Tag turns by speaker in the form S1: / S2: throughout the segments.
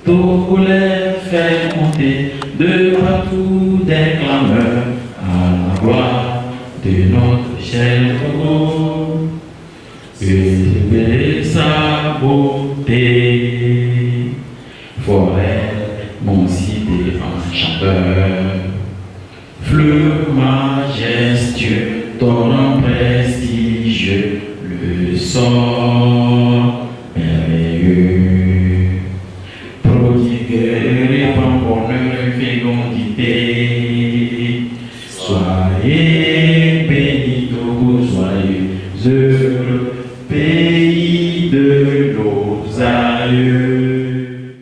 S1: Tous les faire monter de partout des clameurs à la gloire de notre cher Togo. Élever sa beauté, forêt, mon cité enchanteur, fleuve majestueux, torrent prestigieux, le sort merveilleux, prodigue, répand bonheur, fécondité. Soyez bénis, Togo, soyez heureux, pays de nos aïeux.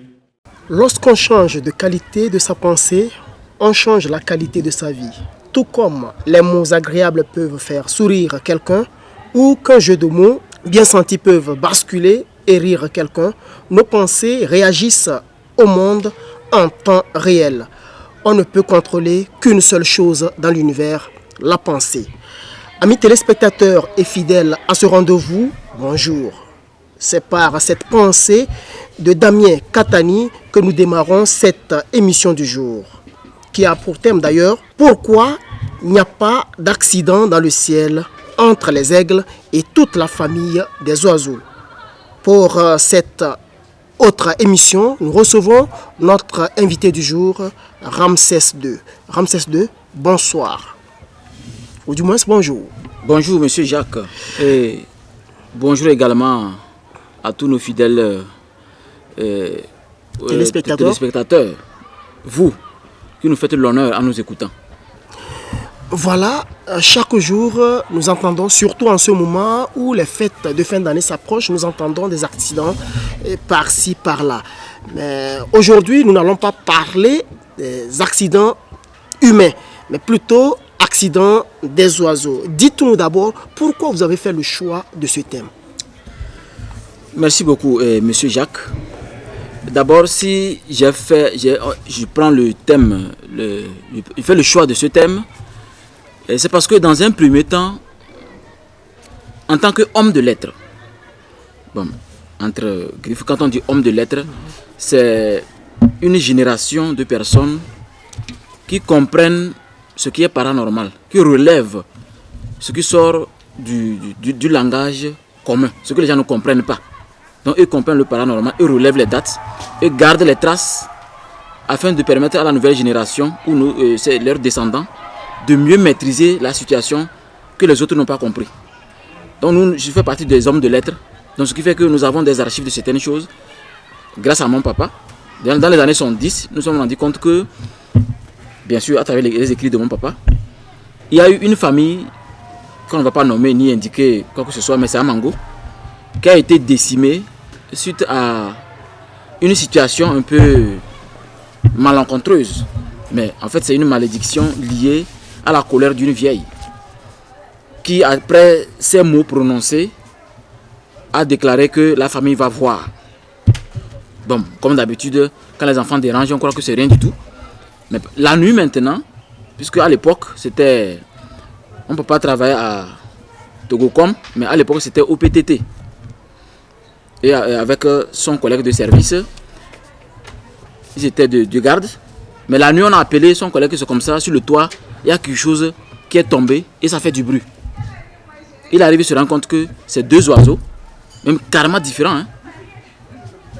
S2: Lorsqu'on change de qualité de sa pensée, on change la qualité de sa vie. Tout comme les mots agréables peuvent faire sourire quelqu'un ou qu'un jeu de mots bien senti peuvent basculer et rire quelqu'un, nos pensées réagissent au monde en temps réel. On ne peut contrôler qu'une seule chose dans l'univers, la pensée. Amis téléspectateurs et fidèles à ce rendez-vous, bonjour. C'est par cette pensée de Damien Katani que nous démarrons cette émission du jour, qui a pour thème d'ailleurs « Pourquoi il n'y a pas d'accident dans le ciel entre les aigles et toute la famille des oiseaux ?» Pour cette autre émission, nous recevons notre invité du jour, Ramsès II. Ramsès II, bonsoir. Ou du moins, bonjour.
S3: Bonjour, monsieur Jacques. Et bonjour également à tous nos fidèles téléspectateurs. Vous, qui nous faites l'honneur en nous écoutant.
S2: Voilà, chaque jour, nous entendons, surtout en ce moment où les fêtes de fin d'année s'approchent, nous entendons des accidents par-ci, par-là. Mais aujourd'hui, nous n'allons pas parler des accidents humains, mais plutôt accidents des oiseaux. Dites-nous d'abord pourquoi vous avez fait le choix de ce thème.
S3: Merci beaucoup, monsieur Jacques. D'abord, si je prends le thème, je fais le choix de ce thème, c'est parce que dans un premier temps, en tant qu'homme de lettres, bon, entre griffes, quand on dit homme de lettres, c'est une génération de personnes qui comprennent ce qui est paranormal, qui relèvent ce qui sort du langage commun, ce que les gens ne comprennent pas. Donc ils comprennent le paranormal, ils relèvent les dates, ils gardent les traces afin de permettre à la nouvelle génération, ou c'est leurs descendants, de mieux maîtriser la situation que les autres n'ont pas compris. Donc je fais partie des hommes de lettres, donc ce qui fait que nous avons des archives de certaines choses, grâce à mon papa. Dans les années 70, nous nous sommes rendus compte que, bien sûr, à travers les écrits de mon papa, il y a eu une famille, qu'on ne va pas nommer ni indiquer quoi que ce soit, mais c'est Amango, qui a été décimée suite à une situation un peu malencontreuse. Mais en fait, c'est une malédiction liée à la colère d'une vieille qui, après ces mots prononcés, a déclaré que la famille va voir. Bon, comme d'habitude, quand les enfants dérangent, on croit que c'est rien du tout. Mais la nuit maintenant, puisque à l'époque, on ne peut pas travailler à Togocom, mais à l'époque, c'était au PTT. Et avec son collègue de service, ils étaient de garde. Mais la nuit, on a appelé son collègue, c'est comme ça, sur le toit, il y a quelque chose qui est tombé et ça fait du bruit. Il arrive, il se rend compte que c'est deux oiseaux, même carrément différents, hein,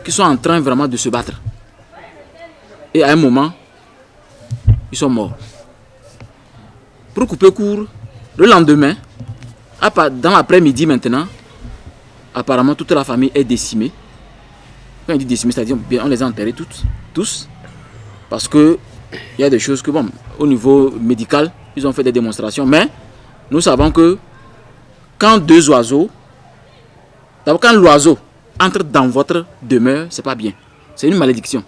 S3: qui sont en train vraiment de se battre. Et à un moment, ils sont morts. Pour couper court, le lendemain, dans l'après-midi maintenant, apparemment toute la famille est décimée. Quand on dit décimée, c'est-à-dire on les a enterrés tous. Parce que il y a des choses que, bon, au niveau médical, ils ont fait des démonstrations. Mais nous savons que quand quand l'oiseau entre dans votre demeure, c'est pas bien. C'est une malédiction.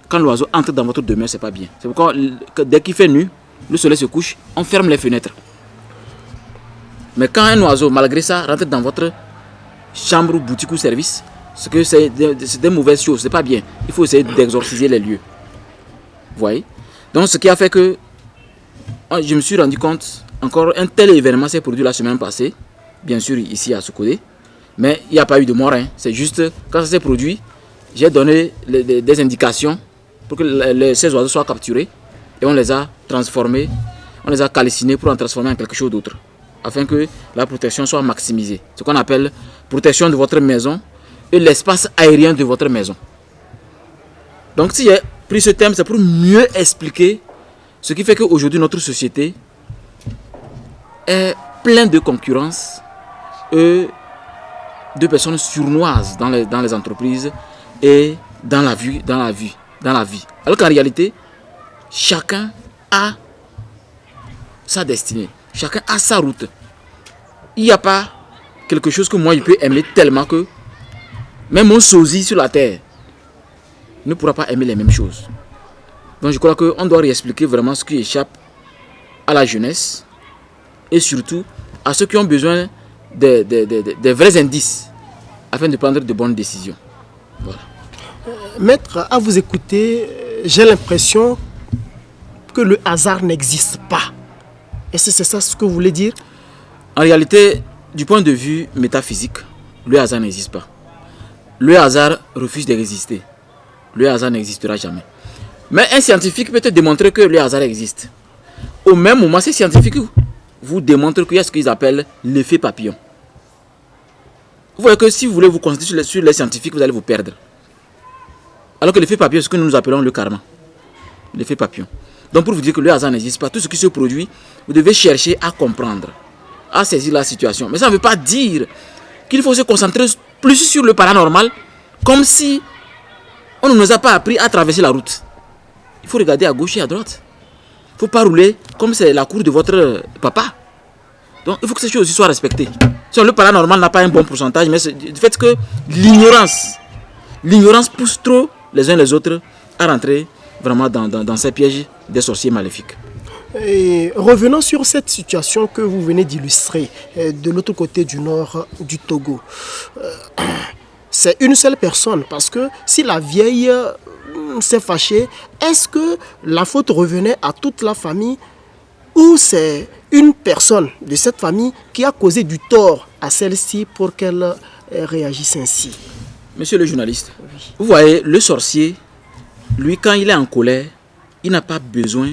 S3: Quand l'oiseau entre dans votre demeure, c'est pas bien. C'est pourquoi dès qu'il fait nuit, le soleil se couche, on ferme les fenêtres. Mais quand un oiseau, malgré ça, rentre dans votre chambre, boutique ou service, c'est des mauvaises choses, c'est pas bien. Il faut essayer d'exorciser les lieux. Vous voyez? Donc ce qui a fait que je me suis rendu compte, encore un tel événement s'est produit la semaine passée, bien sûr ici à Sokodé. Mais il n'y a pas eu de mort. Hein. C'est juste, quand ça s'est produit, j'ai donné des indications pour que ces oiseaux soient capturés. Et on les a transformés, on les a calcinés pour en transformer en quelque chose d'autre. Afin que la protection soit maximisée. Ce qu'on appelle protection de votre maison et l'espace aérien de votre maison. Donc si j'ai pris ce thème, c'est pour mieux expliquer ce qui fait qu'aujourd'hui notre société est pleine de concurrence et de personnes sournoises dans les entreprises et dans la vie. Alors qu'en réalité, chacun a sa destinée, chacun a sa route. Il n'y a pas quelque chose que moi je peux aimer tellement que même un sosie sur la terre ne pourra pas aimer les mêmes choses. Donc je crois qu'on doit réexpliquer vraiment ce qui échappe à la jeunesse et surtout à ceux qui ont besoin des vrais indices afin de prendre de bonnes décisions. Voilà.
S2: Maître, à vous écouter, j'ai l'impression que le hasard n'existe pas. Est-ce que c'est ça ce que vous voulez dire?
S3: En réalité, du point de vue métaphysique, le hasard n'existe pas. Le hasard refuse de résister. Le hasard n'existera jamais. Mais un scientifique peut te démontrer que le hasard existe. Au même moment, ces scientifiques vous démontrent qu'il y a ce qu'ils appellent l'effet papillon. Vous voyez que si vous voulez vous concentrer sur les scientifiques, vous allez vous perdre. Alors que l'effet papillon, c'est ce que nous appelons le karma. L'effet papillon. Donc pour vous dire que le hasard n'existe pas, tout ce qui se produit, vous devez chercher à comprendre, à saisir la situation. Mais ça ne veut pas dire qu'il faut se concentrer plus sur le paranormal, comme si on ne nous a pas appris à traverser la route. Il faut regarder à gauche et à droite. Il ne faut pas rouler comme c'est la cour de votre papa. Donc il faut que ces choses aussi soient respectées. Si le paranormal n'a pas un bon pourcentage, mais c'est du fait que l'ignorance pousse trop les uns les autres à rentrer vraiment dans ces pièges des sorciers maléfiques.
S2: Et revenons sur cette situation que vous venez d'illustrer de l'autre côté du nord du Togo. C'est une seule personne, parce que si la vieille s'est fâchée, est-ce que la faute revenait à toute la famille ou c'est une personne de cette famille qui a causé du tort à celle-ci pour qu'elle réagisse ainsi?
S3: Monsieur le journaliste, vous voyez, le sorcier, lui, quand il est en colère, il n'a pas besoin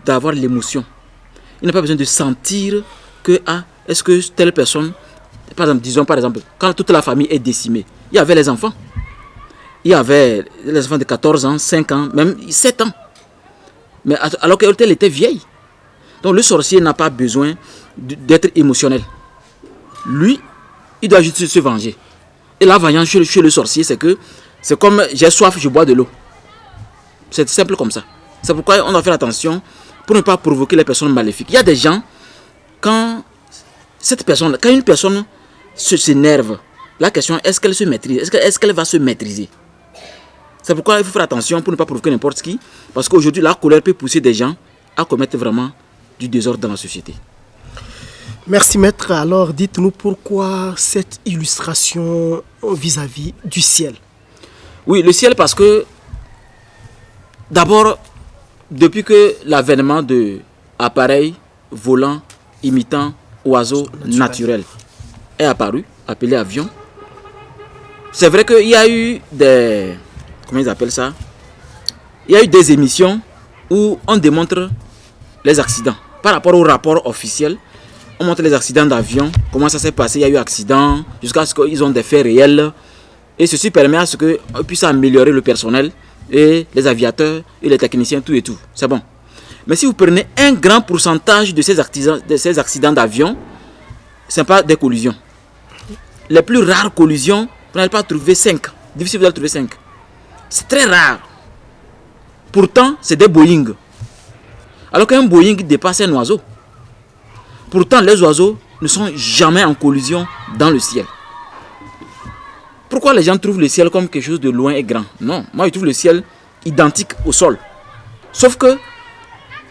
S3: d'avoir l'émotion. Il n'a pas besoin de sentir que, est-ce que telle personne, disons par exemple, quand toute la famille est décimée, il y avait les enfants. Il y avait les enfants de 14 ans, 5 ans, même 7 ans. Mais alors qu'elle était vieille. Donc le sorcier n'a pas besoin d'être émotionnel. Lui, il doit juste se venger. Et la vengeance chez le sorcier, c'est comme j'ai soif, je bois de l'eau. C'est simple comme ça. C'est pourquoi on doit faire attention pour ne pas provoquer les personnes maléfiques. Il y a des gens, quand une personne s'énerve, la question est-ce qu'elle se maîtrise? Est-ce qu'elle va se maîtriser? C'est pourquoi il faut faire attention pour ne pas provoquer n'importe qui. Parce qu'aujourd'hui, la colère peut pousser des gens à commettre vraiment du désordre dans la société.
S2: Merci maître. Alors dites-nous pourquoi cette illustration vis-à-vis du ciel?
S3: Oui, le ciel parce que d'abord, depuis que l'avènement de appareils volants imitant oiseaux naturels est apparu, appelé avion, c'est vrai qu'il y a eu des... Comment ils appellent ça? Il y a eu des émissions où on démontre les accidents. Par rapport au rapport officiel, on montre les accidents d'avion, comment ça s'est passé, il y a eu accident, jusqu'à ce qu'ils ont des faits réels. Et ceci permet à ce qu'on puisse améliorer le personnel et les aviateurs et les techniciens, tout et tout. C'est bon. Mais si vous prenez un grand pourcentage de ces accidents d'avion, ce n'est pas des collisions. Les plus rares collisions, vous n'allez pas trouver 5. Difficile de trouver 5. C'est très rare. Pourtant, c'est des Boeing. Alors qu'un Boeing dépasse un oiseau. Pourtant, les oiseaux ne sont jamais en collision dans le ciel. Pourquoi les gens trouvent le ciel comme quelque chose de loin et grand? Non, moi je trouve le ciel identique au sol. Sauf que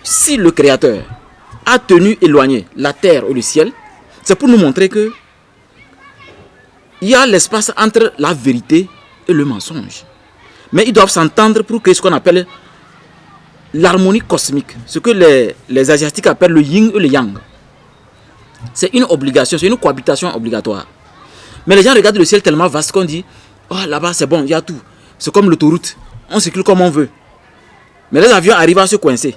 S3: si le Créateur a tenu éloigné la terre ou le ciel, c'est pour nous montrer que il y a l'espace entre la vérité et le mensonge. Mais ils doivent s'entendre pour créer ce qu'on appelle l'harmonie cosmique. Ce que les Asiatiques appellent le yin et le yang. C'est une obligation, c'est une cohabitation obligatoire. Mais les gens regardent le ciel tellement vaste qu'on dit, oh là-bas c'est bon, il y a tout. C'est comme l'autoroute, on circule comme on veut. Mais les avions arrivent à se coincer.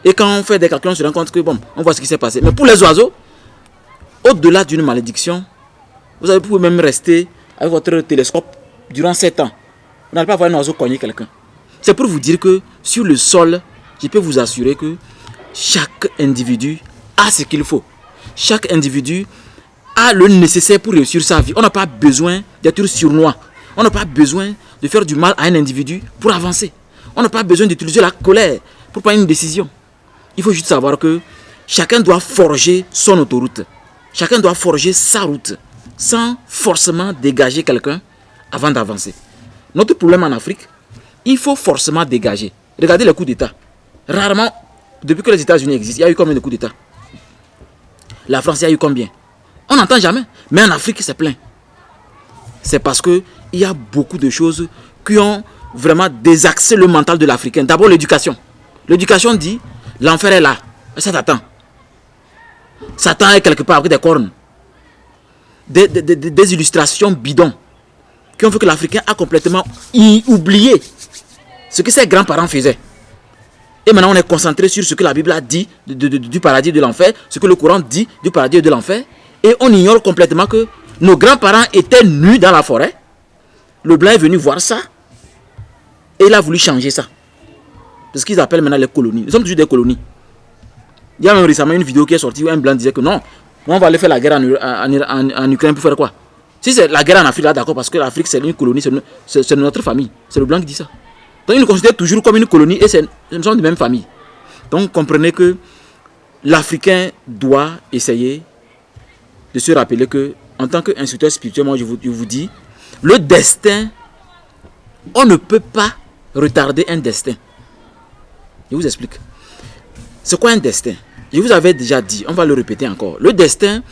S3: Et quand on fait des calculs, on se rend compte que bon, on voit ce qui s'est passé. Mais pour les oiseaux, au-delà d'une malédiction, vous pouvez même rester avec votre télescope durant 7 ans. Vous n'allez pas voir un oiseau cogner quelqu'un. C'est pour vous dire que sur le sol, je peux vous assurer que chaque individu a ce qu'il faut. Chaque individu a le nécessaire pour réussir sa vie. On n'a pas besoin d'être sournois. On n'a pas besoin de faire du mal à un individu pour avancer. On n'a pas besoin d'utiliser la colère pour prendre une décision. Il faut juste savoir que chacun doit forger son autoroute. Chacun doit forger sa route sans forcément dégager quelqu'un avant d'avancer. Notre problème en Afrique, il faut forcément dégager. Regardez les coups d'État. Rarement, depuis que les États-Unis existent, il y a eu combien de coups d'État? La France, il y a eu combien? On n'entend jamais. Mais en Afrique, c'est plein. C'est parce qu'il y a beaucoup de choses qui ont vraiment désaxé le mental de l'Africain. D'abord, l'éducation. L'éducation dit, l'enfer est là. Ça t'attend. Satan est quelque part avec des cornes. Des illustrations bidons qui ont fait que l'Africain a complètement oublié ce que ses grands-parents faisaient. Et maintenant, on est concentré sur ce que la Bible a dit du paradis et de l'enfer, ce que le Coran dit du paradis et de l'enfer. Et on ignore complètement que nos grands-parents étaient nus dans la forêt. Le blanc est venu voir ça. Et il a voulu changer ça. C'est ce qu'ils appellent maintenant les colonies. Nous sommes toujours des colonies. Il y a même récemment une vidéo qui est sortie où un blanc disait que non, on va aller faire la guerre en Ukraine pour faire quoi? Si c'est la guerre en Afrique, là, d'accord, parce que l'Afrique c'est une colonie, c'est notre famille. C'est le blanc qui dit ça. Donc ils nous considèrent toujours comme une colonie et nous sommes de même famille. Donc comprenez que l'Africain doit essayer de se rappeler que, en tant qu'instructeur spirituel, moi je vous dis, le destin, on ne peut pas retarder un destin. Je vous explique. C'est quoi un destin? Je vous avais déjà dit, on va le répéter encore. Le destin,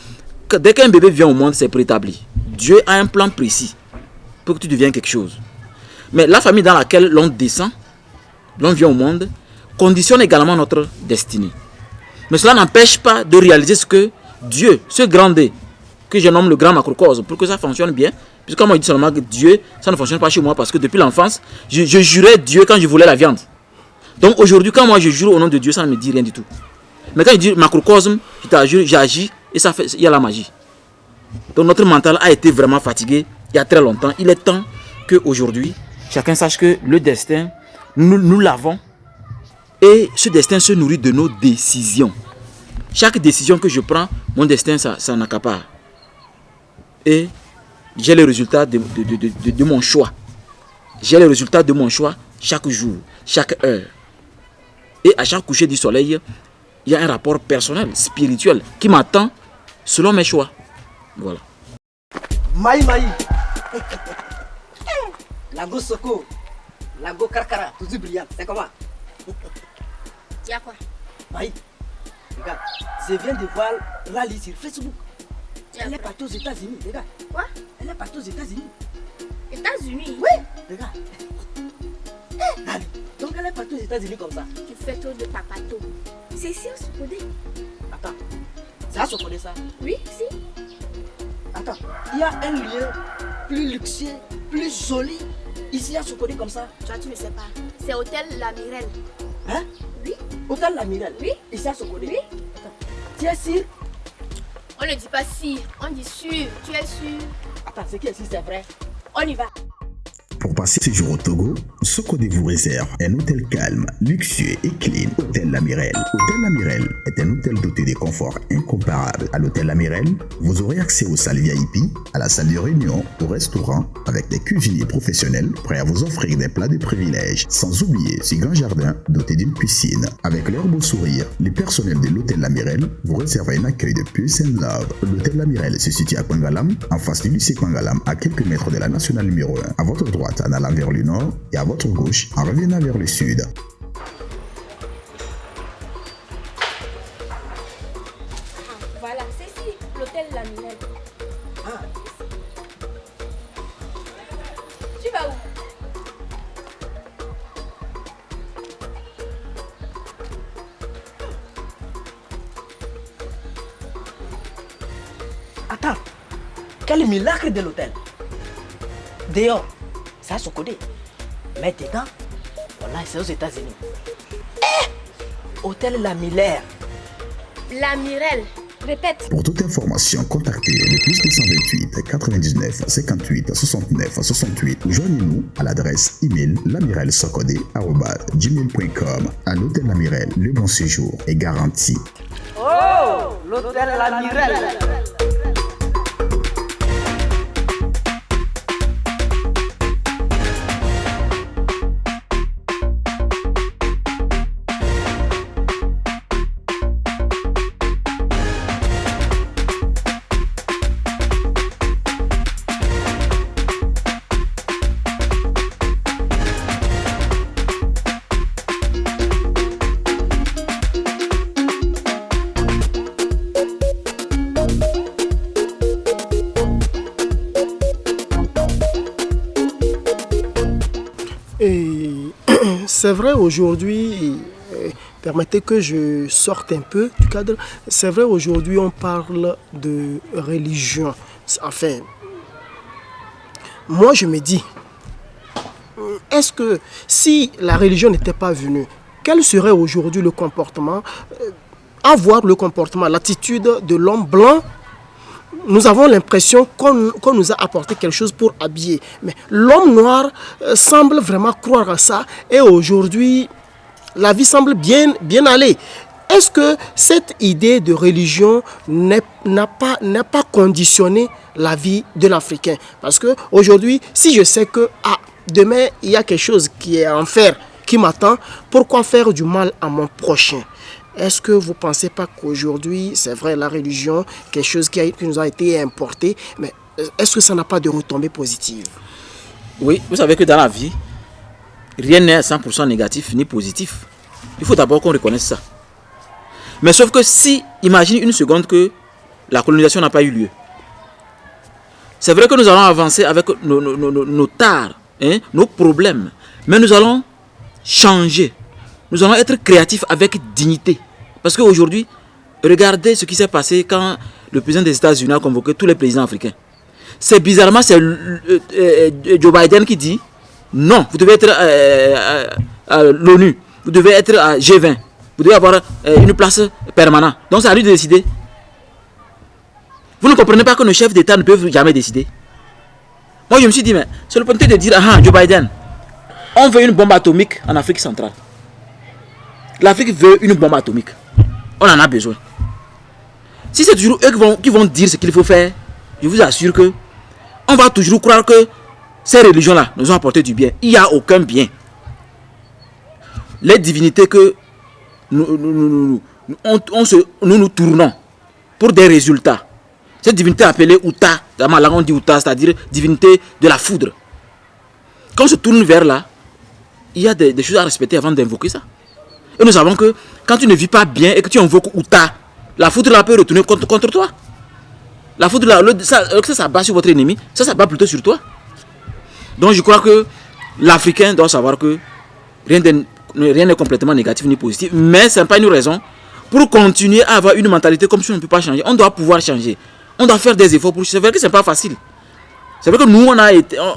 S3: dès qu'un bébé vient au monde, c'est préétabli. Dieu a un plan précis pour que tu deviennes quelque chose. Mais la famille dans laquelle l'on descend, l'on vient au monde, conditionne également notre destinée. Mais cela n'empêche pas de réaliser ce que Dieu, ce grand D, que je nomme le grand macrocosme, pour que ça fonctionne bien. Puisque quand moi je dis seulement que Dieu, ça ne fonctionne pas chez moi parce que depuis l'enfance, je jurais Dieu quand je voulais la viande. Donc aujourd'hui, quand moi je jure au nom de Dieu, ça ne me dit rien du tout. Mais quand je dis macrocosme, je t'assure, j'agis et ça fait, il y a la magie. Donc notre mental a été vraiment fatigué il y a très longtemps. Il est temps qu'aujourd'hui, chacun sache que le destin, nous l'avons. Et ce destin se nourrit de nos décisions. Chaque décision que je prends, mon destin s'en accapare. Et j'ai le résultat de mon choix. J'ai le résultat de mon choix chaque jour, chaque heure. Et à chaque coucher du soleil, il y a un rapport personnel, spirituel, qui m'attend selon mes choix. Voilà.
S4: Maï Maï. Lago Soko. Lago Karkara. Toujours brillant. C'est comment?
S5: Y'a quoi?
S4: Maï. Regarde. Je viens de voir Rally sur Facebook. Elle est partie aux États-Unis. Regarde.
S5: Quoi?
S4: Elle est partie aux États-Unis.
S5: États-Unis?
S4: Oui. Regarde. Rally. Donc elle est partie aux États-Unis comme ça.
S5: Tu fais trop de papato. C'est ici au Socodé.
S4: Attends. Ça se connaît ça?
S5: Oui, si.
S4: Attends. Il y a un lieu plus luxueux, plus joli. Ici à Sokode comme ça.
S5: Toi, tu ne sais pas. C'est Hôtel La Mirelle.
S4: Hein?
S5: Oui.
S4: Hôtel La Mirelle?
S5: Oui.
S4: Ici à Sokode?
S5: Oui.
S4: Attends. Tu es sûr?
S5: On ne dit pas si, on dit sûr. Tu es sûr?
S4: Attends, ce qui est sûr, c'est vrai.
S5: On y va.
S6: Pour passer ce jour au Togo, Sokode vous réserve un hôtel calme, luxueux et clean. Hôtel La Mirelle. Hôtel La Mirelle est un hôtel doté de conforts incomparables. À l'hôtel La Mirelle, vous aurez accès aux salles VIP, à la salle de réunion, au restaurant, avec des cuisiniers professionnels prêts à vous offrir des plats de privilèges. Sans oublier ce grand jardin doté d'une piscine. Avec leur beau sourire, les personnels de l'hôtel La Mirelle vous réservent un accueil de peace and love. L'hôtel La Mirelle se situe à Kwangalam, en face du lycée Kwangalam, à quelques mètres de la nationale numéro 1. À votre droite, en allant vers le nord, et à votre gauche, en revenant vers le sud.
S5: Voilà, c'est ici, l'hôtel La Mirelle.
S4: Ah.
S5: Tu vas où?
S4: quel miracle de l'hôtel. Dehors, c'est à Sokodé. Mais dedans, voilà, c'est aux États-Unis. Hôtel La Miller.
S5: La Mirelle. Répète.
S6: Pour toute information, contactez le plus 228 99 58 69 68 ou joignez-nous à l'adresse email lamirelsocodé@gmail.com. À l'hôtel La Mirelle, le bon séjour est garanti.
S4: Oh, l'hôtel La Mirelle.
S2: Et c'est vrai aujourd'hui, permettez que je sorte un peu du cadre, c'est vrai aujourd'hui on parle de religion. Enfin, moi je me dis, est-ce que si la religion n'était pas venue, quel serait aujourd'hui le comportement, avoir le comportement, l'attitude de l'homme blanc? Nous avons l'impression qu'on nous a apporté quelque chose pour habiller. Mais l'homme noir semble vraiment croire à ça. Et aujourd'hui, la vie semble bien aller. Est-ce que cette idée de religion n'a pas conditionné la vie de l'Africain? Parce qu'aujourd'hui, si je sais que demain, il y a quelque chose qui est en fer, qui m'attend, pourquoi faire du mal à mon prochain? Est-ce que vous ne pensez pas qu'aujourd'hui, c'est vrai, la religion, quelque chose qui nous a été importé, mais est-ce que ça n'a pas de retombées positives?
S3: Oui, vous savez que dans la vie, rien n'est à 100% négatif ni positif. Il faut d'abord qu'on reconnaisse ça. Mais sauf que si, imagine une seconde que la colonisation n'a pas eu lieu. C'est vrai que nous allons avancer avec nos tares, nos problèmes, mais nous allons changer. Nous allons être créatifs avec dignité. Parce qu'aujourd'hui, regardez ce qui s'est passé quand le président des États-Unis a convoqué tous les présidents africains. C'est bizarrement, c'est Joe Biden qui dit non, vous devez être à l'ONU, vous devez être à G20, vous devez avoir une place permanente. Donc c'est à lui de décider. Vous ne comprenez pas que nos chefs d'État ne peuvent jamais décider. Moi je me suis dit, mais c'est l'opportunité de dire, Joe Biden, on veut une bombe atomique en Afrique centrale. L'Afrique veut une bombe atomique. On en a besoin. Si c'est toujours eux qui vont dire ce qu'il faut faire, je vous assure que on va toujours croire que ces religions-là nous ont apporté du bien. Il n'y a aucun bien. Les divinités que nous tournons pour des résultats. Cette divinité appelée Outa, dans ma langue on dit Outa, c'est-à-dire divinité de la foudre. Quand on se tourne vers là, il y a des choses à respecter avant d'invoquer ça. Et nous savons que quand tu ne vis pas bien et que tu invoques Outa, la foudre là peut retourner contre toi. La foudre là, ça bat sur votre ennemi, ça bat plutôt sur toi. Donc je crois que l'Africain doit savoir que rien n'est complètement négatif ni positif, mais ce n'est pas une raison pour continuer à avoir une mentalité comme si on ne peut pas changer. On doit pouvoir changer. On doit faire des efforts pour. C'est vrai que ce n'est pas facile. C'est vrai que nous,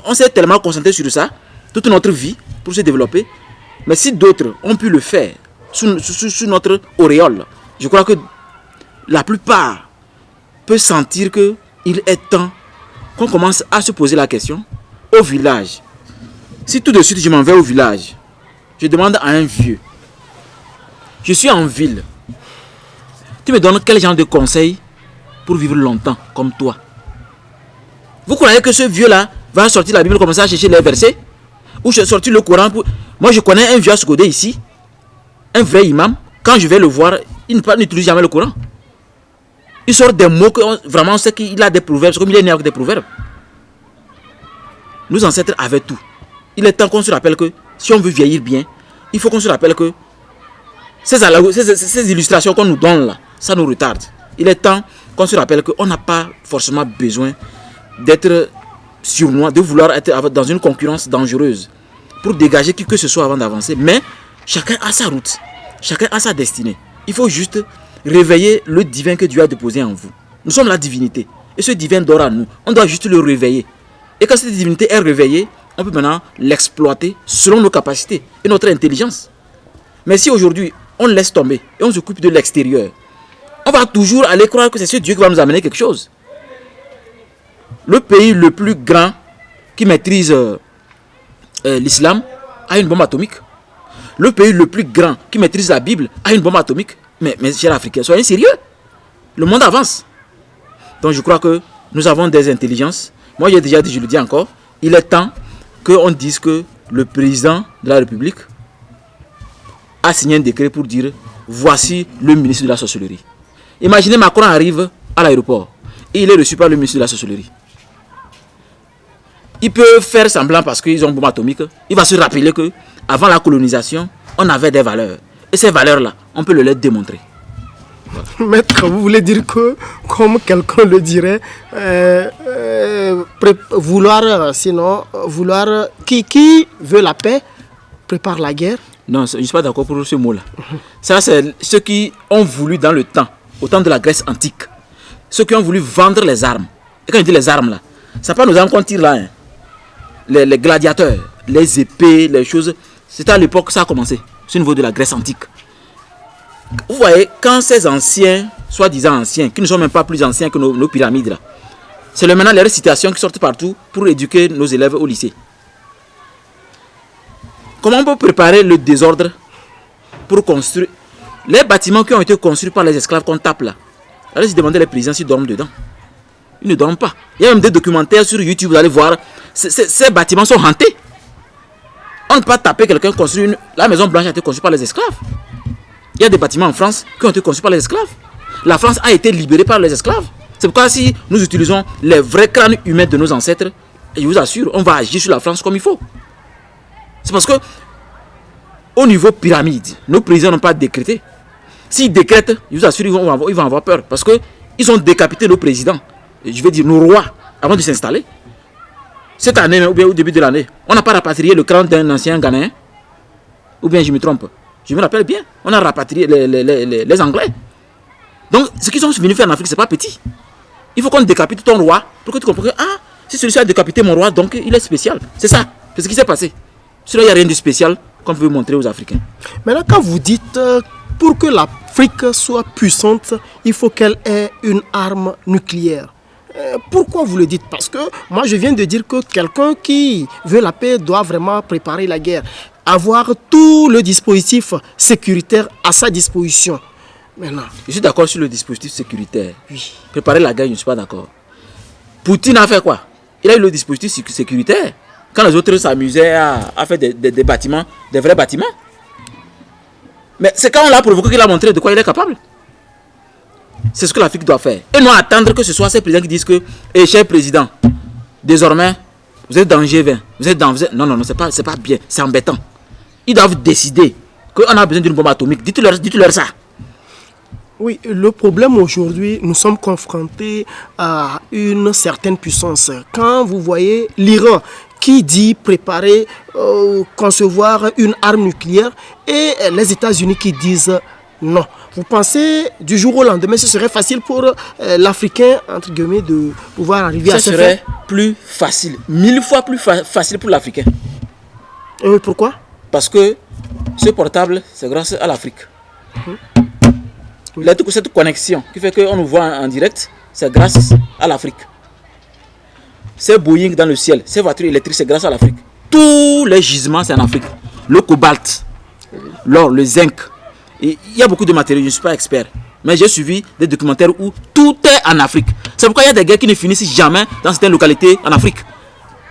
S3: on s'est tellement concentré sur ça toute notre vie pour se développer. Mais si d'autres ont pu le faire sous notre auréole, je crois que la plupart peuvent sentir qu'il est temps qu'on commence à se poser la question au village. Si tout de suite je m'en vais au village, je demande à un vieux, je suis en ville, tu me donnes quel genre de conseils pour vivre longtemps comme toi? Vous croyez que ce vieux-là va sortir la Bible, commencer à chercher les versets? Ou sortir le Coran pour... Moi je connais un vieux à Sokodé ici, un vrai imam. Quand je vais le voir, il n'utilise jamais le Coran. Il sort des mots que vraiment on sait qu'il a des proverbes, c'est comme il est né avec des proverbes. Nos ancêtres avaient tout. Il est temps qu'on se rappelle que si on veut vieillir bien, il faut qu'on se rappelle que ces illustrations qu'on nous donne là, ça nous retarde. Il est temps qu'on se rappelle qu'on n'a pas forcément besoin d'être sournois, de vouloir être dans une concurrence dangereuse pour dégager qui que ce soit avant d'avancer. Mais chacun a sa route, chacun a sa destinée. Il faut juste réveiller le divin que Dieu a déposé en vous. Nous sommes la divinité. Et ce divin dort en nous. On doit juste le réveiller. Et quand cette divinité est réveillée, on peut maintenant l'exploiter selon nos capacités et notre intelligence. Mais si aujourd'hui, on laisse tomber et on s'occupe de l'extérieur, on va toujours aller croire que c'est ce Dieu qui va nous amener quelque chose. Le pays le plus grand qui maîtrise l'islam a une bombe atomique. Le pays le plus grand qui maîtrise la Bible a une bombe atomique. Mais chers Africains, soyez sérieux. Le monde avance. Donc je crois que nous avons des intelligences. Moi j'ai déjà dit, je le dis encore, il est temps qu'on dise que le président de la République a signé un décret pour dire voici le ministre de la sorcellerie. Imaginez Macron arrive à l'aéroport et il est reçu par le ministre de la sorcellerie. Il peut faire semblant parce qu'ils ont une bombe atomique. Il va se rappeler que avant la colonisation, on avait des valeurs. Et ces valeurs-là, on peut le leur démontrer.
S2: Voilà. Maître, vous voulez dire que, comme quelqu'un le dirait, qui veut la paix prépare la guerre?
S3: Non, je ne suis pas d'accord pour ce mot-là. Ça, c'est ceux qui ont voulu dans le temps, au temps de la Grèce antique, ceux qui ont voulu vendre les armes. Et quand je dis les armes là, c'est pas nos armes qu'on tire là. Hein. Les gladiateurs, les épées, les choses, c'était à l'époque que ça a commencé. C'est au niveau de la Grèce antique. Vous voyez, quand ces anciens, soi-disant anciens, qui ne sont même pas plus anciens que nos pyramides là, c'est maintenant les récitations qui sortent partout pour éduquer nos élèves au lycée. Comment on peut préparer le désordre pour construire les bâtiments qui ont été construits par les esclaves qu'on tape là? Allez se demander les présidents s'ils dorment dedans. Ils ne dorment pas. Il y a même des documentaires sur YouTube, vous allez voir. Ces bâtiments sont hantés. On ne peut pas taper quelqu'un construit la Maison Blanche a été construite par les esclaves. Il y a des bâtiments en France qui ont été construits par les esclaves. La France a été libérée par les esclaves. C'est pourquoi si nous utilisons les vrais crânes humains de nos ancêtres, je vous assure, on va agir sur la France comme il faut. C'est parce que au niveau pyramide, nos présidents n'ont pas décrété. S'ils décrètent, je vous assure, ils vont avoir peur. Parce qu'ils ont décapité nos présidents. Je vais dire nos rois avant de s'installer. Cette année, ou bien au début de l'année, on n'a pas rapatrié le crâne d'un ancien Ghanéen. Ou bien je me trompe. Je me rappelle bien. On a rapatrié les Anglais. Donc, ce qu'ils sont venus faire en Afrique, ce n'est pas petit. Il faut qu'on décapite ton roi pour que tu comprennes que, si celui-ci a décapité mon roi, donc il est spécial. C'est ça. C'est ce qui s'est passé. Sinon, il n'y a rien de spécial qu'on veut montrer aux Africains.
S2: Maintenant, quand vous dites, pour que l'Afrique soit puissante, il faut qu'elle ait une arme nucléaire. Pourquoi vous le dites? Parce que moi je viens de dire que quelqu'un qui veut la paix doit vraiment préparer la guerre, avoir tout le dispositif sécuritaire à sa disposition. Maintenant,
S3: je suis d'accord sur le dispositif sécuritaire.
S2: oui.
S3: Préparer la guerre, je ne suis pas d'accord. Poutine a fait quoi? Il a eu le dispositif sécuritaire. Quand les autres s'amusaient à faire des bâtiments, des vrais bâtiments. Mais c'est quand on l'a provoqué qu'il a montré de quoi il est capable. C'est ce que l'Afrique doit faire. Et non attendre que ce soit ces présidents qui disent que, cher président, désormais, vous êtes dans G20. Non, c'est pas bien. C'est embêtant. Ils doivent décider qu'on a besoin d'une bombe atomique. Dites-leur ça.
S2: Oui, le problème aujourd'hui, nous sommes confrontés à une certaine puissance. Quand vous voyez l'Iran qui dit préparer, concevoir une arme nucléaire et les États-Unis qui disent non. Vous pensez du jour au lendemain, ce serait facile pour l'Africain, entre guillemets, de pouvoir arriver à ce faire?
S3: Ça serait plus facile, 1000 fois plus facile pour l'Africain.
S2: Et oui, pourquoi?
S3: Parce que ce portable, c'est grâce à l'Afrique. Oui. Cette connexion qui fait qu'on nous voit en direct, c'est grâce à l'Afrique. Ces Boeing dans le ciel, ces voitures électriques, c'est grâce à l'Afrique. Tous les gisements, c'est en Afrique. Le cobalt, l'or, le zinc. Et il y a beaucoup de matériaux, je ne suis pas expert. Mais j'ai suivi des documentaires où tout est en Afrique. C'est pourquoi il y a des guerres qui ne finissent jamais dans certaines localités en Afrique.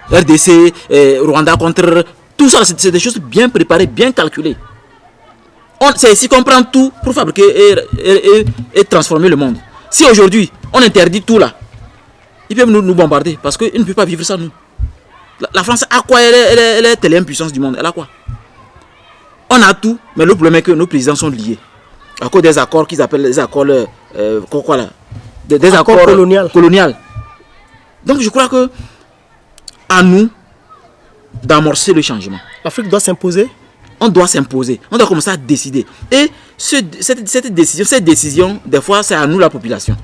S3: RDC, Rwanda contre... Tout ça, c'est des choses bien préparées, bien calculées. C'est ici qu'on prend tout pour fabriquer et transformer le monde. Si aujourd'hui, on interdit tout là, ils peuvent nous bombarder parce qu'ils ne peuvent pas vivre sans nous. La France a quoi? Elle est l'impuissance du monde. Elle a quoi? On a tout, mais le problème est que nos présidents sont liés. À cause des accords qu'ils appellent les accords... des accords coloniaux. Donc je crois que à nous d'amorcer le changement.
S2: L'Afrique doit s'imposer.
S3: On doit s'imposer. On doit commencer à décider. Et cette décision, des fois, c'est à nous la population.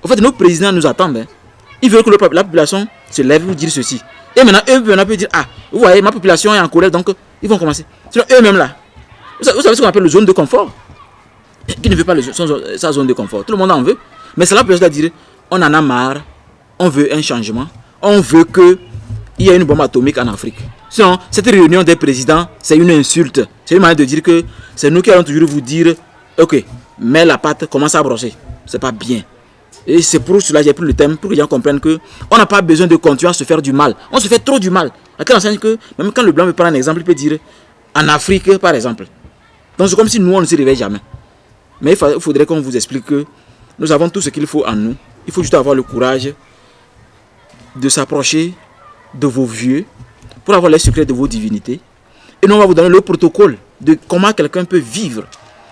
S3: En fait, nos présidents nous attendent. Hein. Ils veulent que la population se lève pour dire ceci. Et maintenant, eux peuvent dire, ah, vous voyez, ma population est en colère, donc ils vont commencer. Sinon, eux-mêmes là, vous savez ce qu'on appelle le zone de confort. Qui ne veut pas sa zone de confort. Tout le monde en veut. Mais c'est la population qui va dire, on en a marre, on veut un changement, on veut qu'il y ait une bombe atomique en Afrique. Sinon, cette réunion des présidents, c'est une insulte. C'est une manière de dire que c'est nous qui allons toujours vous dire, ok, mets la patte, commence à brosser. C'est pas bien. Et c'est pour cela que j'ai pris le thème, pour que les gens comprennent qu'on n'a pas besoin de continuer à se faire du mal. On se fait trop du mal. À quel enseigne que, même quand le blanc me prend un exemple, il peut dire, en Afrique par exemple. Donc c'est comme si nous, on ne se réveille jamais. Mais il faudrait qu'on vous explique que nous avons tout ce qu'il faut en nous. Il faut juste avoir le courage de s'approcher de vos vieux pour avoir les secrets de vos divinités. Et nous, on va vous donner le protocole de comment quelqu'un peut vivre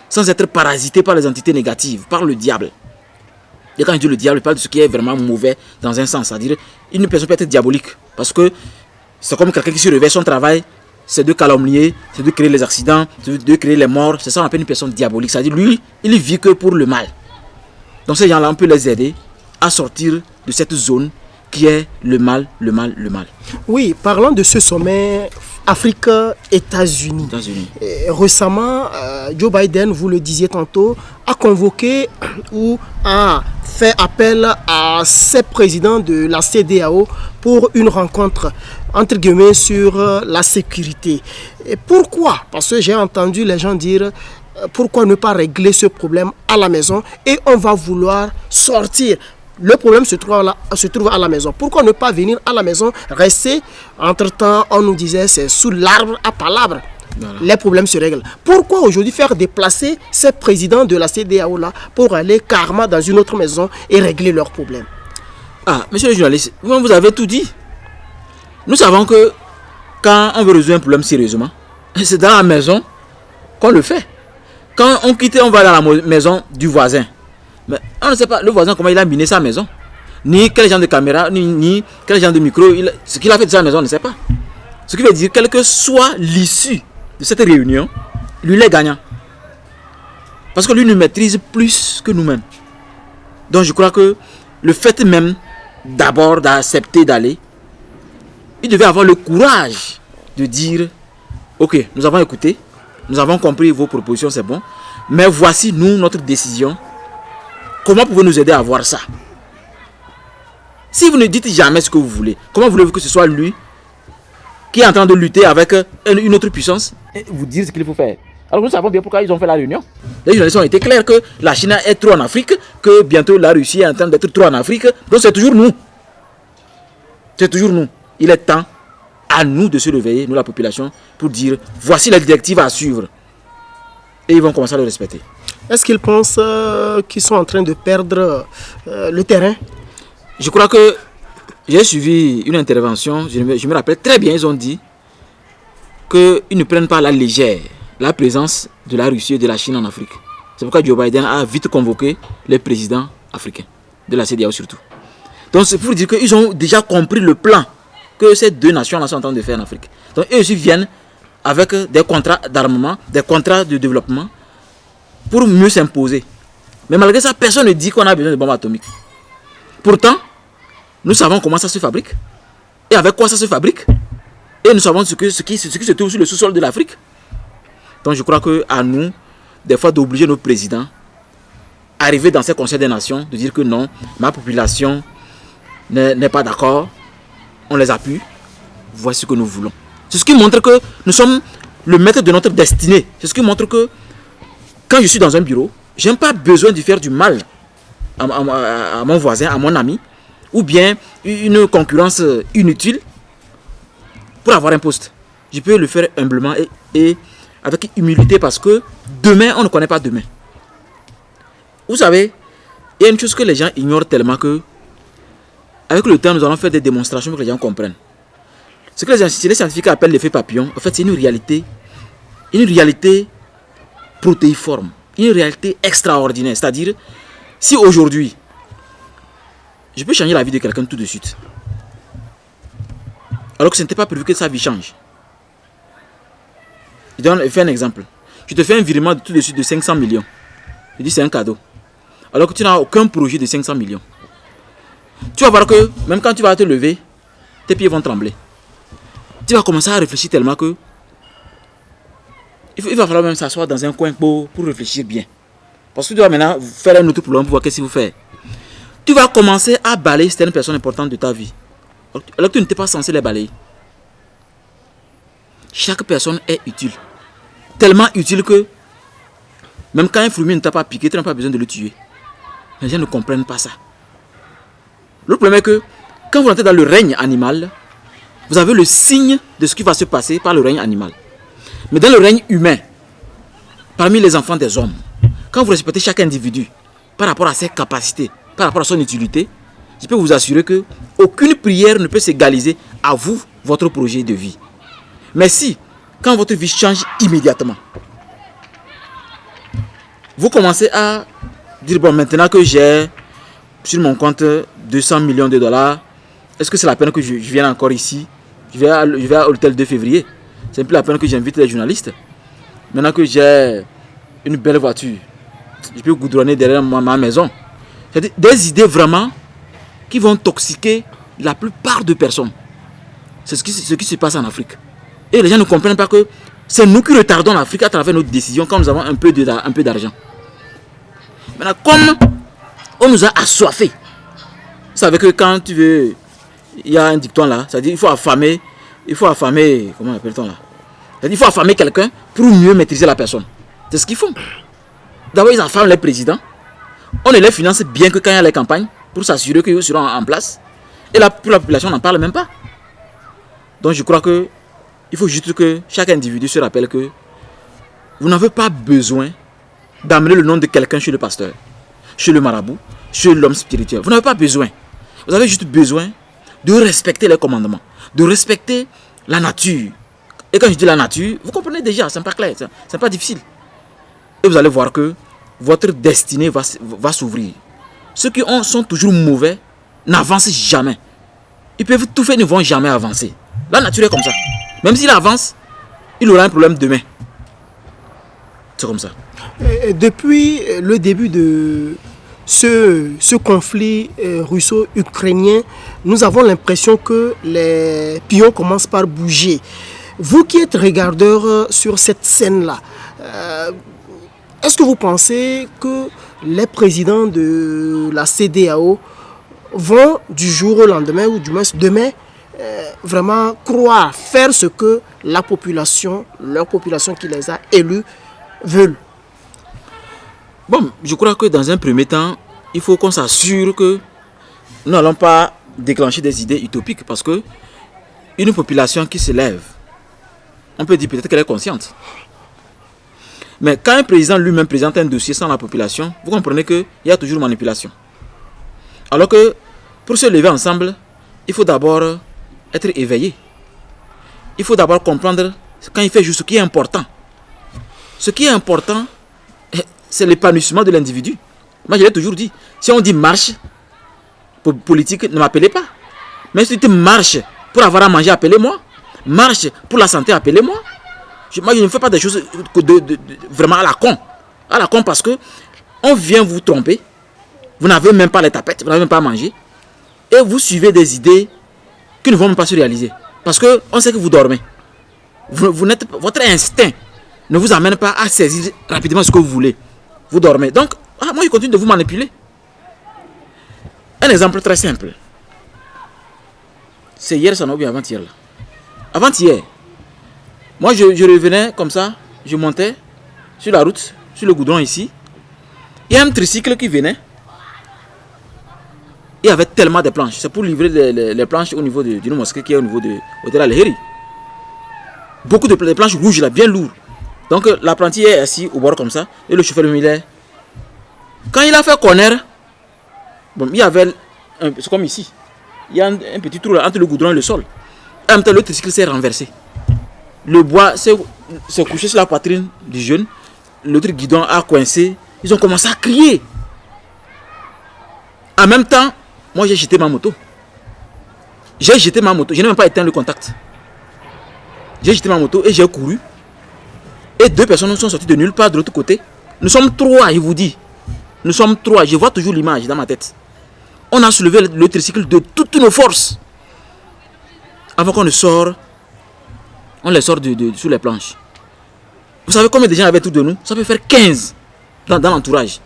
S3: sans être parasité par les entités négatives, par le diable. Et quand je dis le diable, je parle de ce qui est vraiment mauvais dans un sens. C'est-à-dire, une personne peut être diabolique. Parce que c'est comme quelqu'un qui se réveille, son travail, c'est de calomnier, c'est de créer les accidents, c'est de créer les morts. C'est ça qu'on appelle une personne diabolique. C'est-à-dire, lui, il ne vit que pour le mal. Donc ces gens-là, on peut les aider à sortir de cette zone qui est le mal, le mal, le mal.
S2: Oui, parlons de ce sommet Afrique-États-Unis. Récemment, Joe Biden, vous le disiez tantôt, a convoqué ou a fait appel à ses présidents de la CEDEAO pour une rencontre, entre guillemets, sur la sécurité. Et pourquoi? Parce que j'ai entendu les gens dire pourquoi ne pas régler ce problème à la maison et on va vouloir sortir. Le problème se trouve à la maison. Pourquoi ne pas venir à la maison, rester? Entre-temps, on nous disait c'est sous l'arbre à palabres. Voilà. Les problèmes se règlent. Pourquoi aujourd'hui faire déplacer ces présidents de la CEDEAO là pour aller carrément dans une autre maison et régler leurs problèmes?
S3: Ah, monsieur le journaliste, vous avez tout dit. Nous savons que quand on veut résoudre un problème sérieusement, c'est dans la maison qu'on le fait. Quand on quitte, on va dans la maison du voisin. Mais on ne sait pas le voisin comment il a miné sa maison, ni quel genre de caméra, ni quel genre de micro, ce qu'il a fait de sa maison, on ne sait pas. Ce qui veut dire, quelle que soit l'issue de cette réunion, lui il est gagnant. Parce que lui nous maîtrise plus que nous-mêmes. Donc je crois que le fait même d'abord d'accepter d'aller, il devait avoir le courage de dire, ok, nous avons écouté, nous avons compris vos propositions, c'est bon, mais voici nous notre décision. Comment pouvez-vous nous aider à voir ça? Si vous ne dites jamais ce que vous voulez, comment voulez-vous que ce soit lui qui est en train de lutter avec une autre puissance et vous dire ce qu'il faut faire? Alors nous savons bien pourquoi ils ont fait la réunion. Les journalistes ont été clairs que la Chine est trop en Afrique, que bientôt la Russie est en train d'être trop en Afrique. Donc c'est toujours nous. C'est toujours nous. Il est temps à nous de se réveiller, nous la population, pour dire voici la directive à suivre. Et ils vont commencer à le respecter.
S2: Est-ce qu'ils pensent qu'ils sont en train de perdre le terrain?
S3: Je crois que j'ai suivi une intervention, je me rappelle très bien, ils ont dit qu'ils ne prennent pas à la légère la présence de la Russie et de la Chine en Afrique. C'est pourquoi Joe Biden a vite convoqué les présidents africains, de la CEDEAO surtout. Donc c'est pour dire qu'ils ont déjà compris le plan que ces deux nations-là sont en train de faire en Afrique. Donc eux aussi viennent avec des contrats d'armement, des contrats de développement, pour mieux s'imposer. Mais malgré ça, personne ne dit qu'on a besoin de bombes atomiques. Pourtant, nous savons comment ça se fabrique. Et avec quoi ça se fabrique. Et nous savons ce qui se trouve sur le sous-sol de l'Afrique. Donc je crois qu'à nous, des fois, d'obliger nos présidents à arriver dans ces conseils des nations, de dire que non, ma population n'est pas d'accord, on les appuie, voici ce que nous voulons. C'est ce qui montre que nous sommes le maître de notre destinée. C'est ce qui montre que quand je suis dans un bureau, je n'ai pas besoin de faire du mal à mon voisin, à mon ami, ou bien une concurrence inutile pour avoir un poste. Je peux le faire humblement et avec humilité parce que demain, on ne connaît pas demain. Vous savez, il y a une chose que les gens ignorent tellement que avec le temps, nous allons faire des démonstrations pour que les gens comprennent. Ce que les scientifiques appellent l'effet papillon, en fait, c'est une réalité protéiforme, une réalité extraordinaire. C'est-à-dire, si aujourd'hui, je peux changer la vie de quelqu'un tout de suite, alors que ce n'était pas prévu que sa vie change. Je fais un exemple. Je te fais un virement tout de suite de 500 millions. Je dis c'est un cadeau. Alors que tu n'as aucun projet de 500 millions. tu vas voir que même quand tu vas te lever, tes pieds vont trembler. Tu vas commencer à réfléchir tellement que il va falloir même s'asseoir dans un coin pour réfléchir bien. Parce que tu vas maintenant faire un autre problème pour voir qu'est-ce que vous faites. Tu vas commencer à balayer certaines personnes importantes de ta vie. Alors que tu n'étais pas censé les balayer. Chaque personne est utile. Tellement utile que même quand un fourmi ne t'a pas piqué, tu n'as pas besoin de le tuer. Les gens ne comprennent pas ça. Le problème est que quand vous entrez dans le règne animal, vous avez le signe de ce qui va se passer par le règne animal. Mais dans le règne humain, parmi les enfants des hommes, quand vous respectez chaque individu par rapport à ses capacités, par rapport à son utilité, je peux vous assurer que aucune prière ne peut s'égaliser à vous, votre projet de vie. Mais si, quand votre vie change immédiatement, vous commencez à dire, bon, maintenant que j'ai sur mon compte 200 millions de dollars, est-ce que c'est la peine que je vienne encore ici? Je vais à l'hôtel 2 février. C'est plus la peine que j'invite les journalistes. Maintenant que j'ai une belle voiture, je peux goudronner derrière ma maison. C'est des idées vraiment qui vont toxiquer la plupart de personnes. C'est ce qui se passe en Afrique. Et les gens ne comprennent pas que c'est nous qui retardons l'Afrique à travers nos décisions quand nous avons un peu d'argent. Maintenant, comme on nous a assoiffés, vous savez que quand tu veux, il y a un dicton là, ça dit il faut affamer, comment appelle-t-on là? Il faut affamer quelqu'un pour mieux maîtriser la personne. C'est ce qu'ils font. D'abord, ils affament les présidents. On les finance bien que quand il y a les campagnes pour s'assurer qu'ils seront en place. Et la population n'en parle même pas. Donc je crois que il faut juste que chaque individu se rappelle que vous n'avez pas besoin d'amener le nom de quelqu'un chez le pasteur, chez le marabout, chez l'homme spirituel. Vous n'avez pas besoin. Vous avez juste besoin de respecter les commandements, de respecter la nature. Et quand je dis la nature, vous comprenez déjà, c'est pas clair, c'est pas difficile. Et vous allez voir que votre destinée va s'ouvrir. Ceux qui sont toujours mauvais n'avancent jamais. Ils peuvent tout faire, ils ne vont jamais avancer. La nature est comme ça. Même s'il avance, il aura un problème demain. C'est comme ça.
S2: Depuis le début de ce conflit russo-ukrainien, nous avons l'impression que les pions commencent par bouger. Vous qui êtes regardeur sur cette scène-là, est-ce que vous pensez que les présidents de la CEDEAO vont du jour au lendemain, ou du moins demain, vraiment croire, faire ce que la population, leur population qui les a élus, veulent?
S3: Bon, je crois que dans un premier temps, il faut qu'on s'assure que nous n'allons pas déclencher des idées utopiques, parce que une population qui se lève, on peut dire peut-être qu'elle est consciente. Mais quand un président lui-même présente un dossier sans la population, vous comprenez qu'il y a toujours manipulation. Alors que pour se lever ensemble, il faut d'abord être éveillé. Il faut d'abord comprendre quand il fait juste ce qui est important. Ce qui est important, c'est l'épanouissement de l'individu. Moi, je l'ai toujours dit. Si on dit marche politique, ne m'appelez pas. Mais si tu marches pour avoir à manger, appelez-moi. Marche pour la santé, appelez-moi. Moi, je ne fais pas des choses vraiment à la con. À la con parce que on vient vous tromper. Vous n'avez même pas les tapettes, vous n'avez même pas à manger. Et vous suivez des idées qui ne vont même pas se réaliser. Parce qu'on sait que vous dormez. Votre instinct ne vous amène pas à saisir rapidement ce que vous voulez. Vous dormez. Donc, moi, je continue de vous manipuler. Un exemple très simple. C'est hier, ça n'a oublié avant-hier. Avant-hier, moi, je revenais comme ça, je montais sur la route, sur le goudron ici. Il y a un tricycle qui venait. Il y avait tellement de planches. C'est pour livrer les planches au niveau d'une mosquée qui est au niveau de l'hôtel Al-Heri. Beaucoup de planches rouges, là, bien lourdes. Donc l'apprenti est assis au bord comme ça. Et le chauffeur il est. Quand il a fait corner, bon, il y avait, c'est comme ici. Il y a un petit trou là, entre le goudron et le sol. En même temps, le tricycle s'est renversé. Le bois s'est couché sur la poitrine du jeune. L'autre guidon a coincé. Ils ont commencé à crier. En même temps, moi j'ai jeté ma moto. Je n'ai même pas éteint le contact. J'ai jeté ma moto et j'ai couru. Et 2 personnes sont sorties de nulle part de l'autre côté. Nous sommes 3, je vous dis. Nous sommes 3. Je vois toujours l'image dans ma tête. On a soulevé le tricycle de toutes nos forces. Avant qu'on ne sorte, on les sort sous les planches. Vous savez combien de gens avaient autour de nous? Ça peut faire 15 dans l'entourage.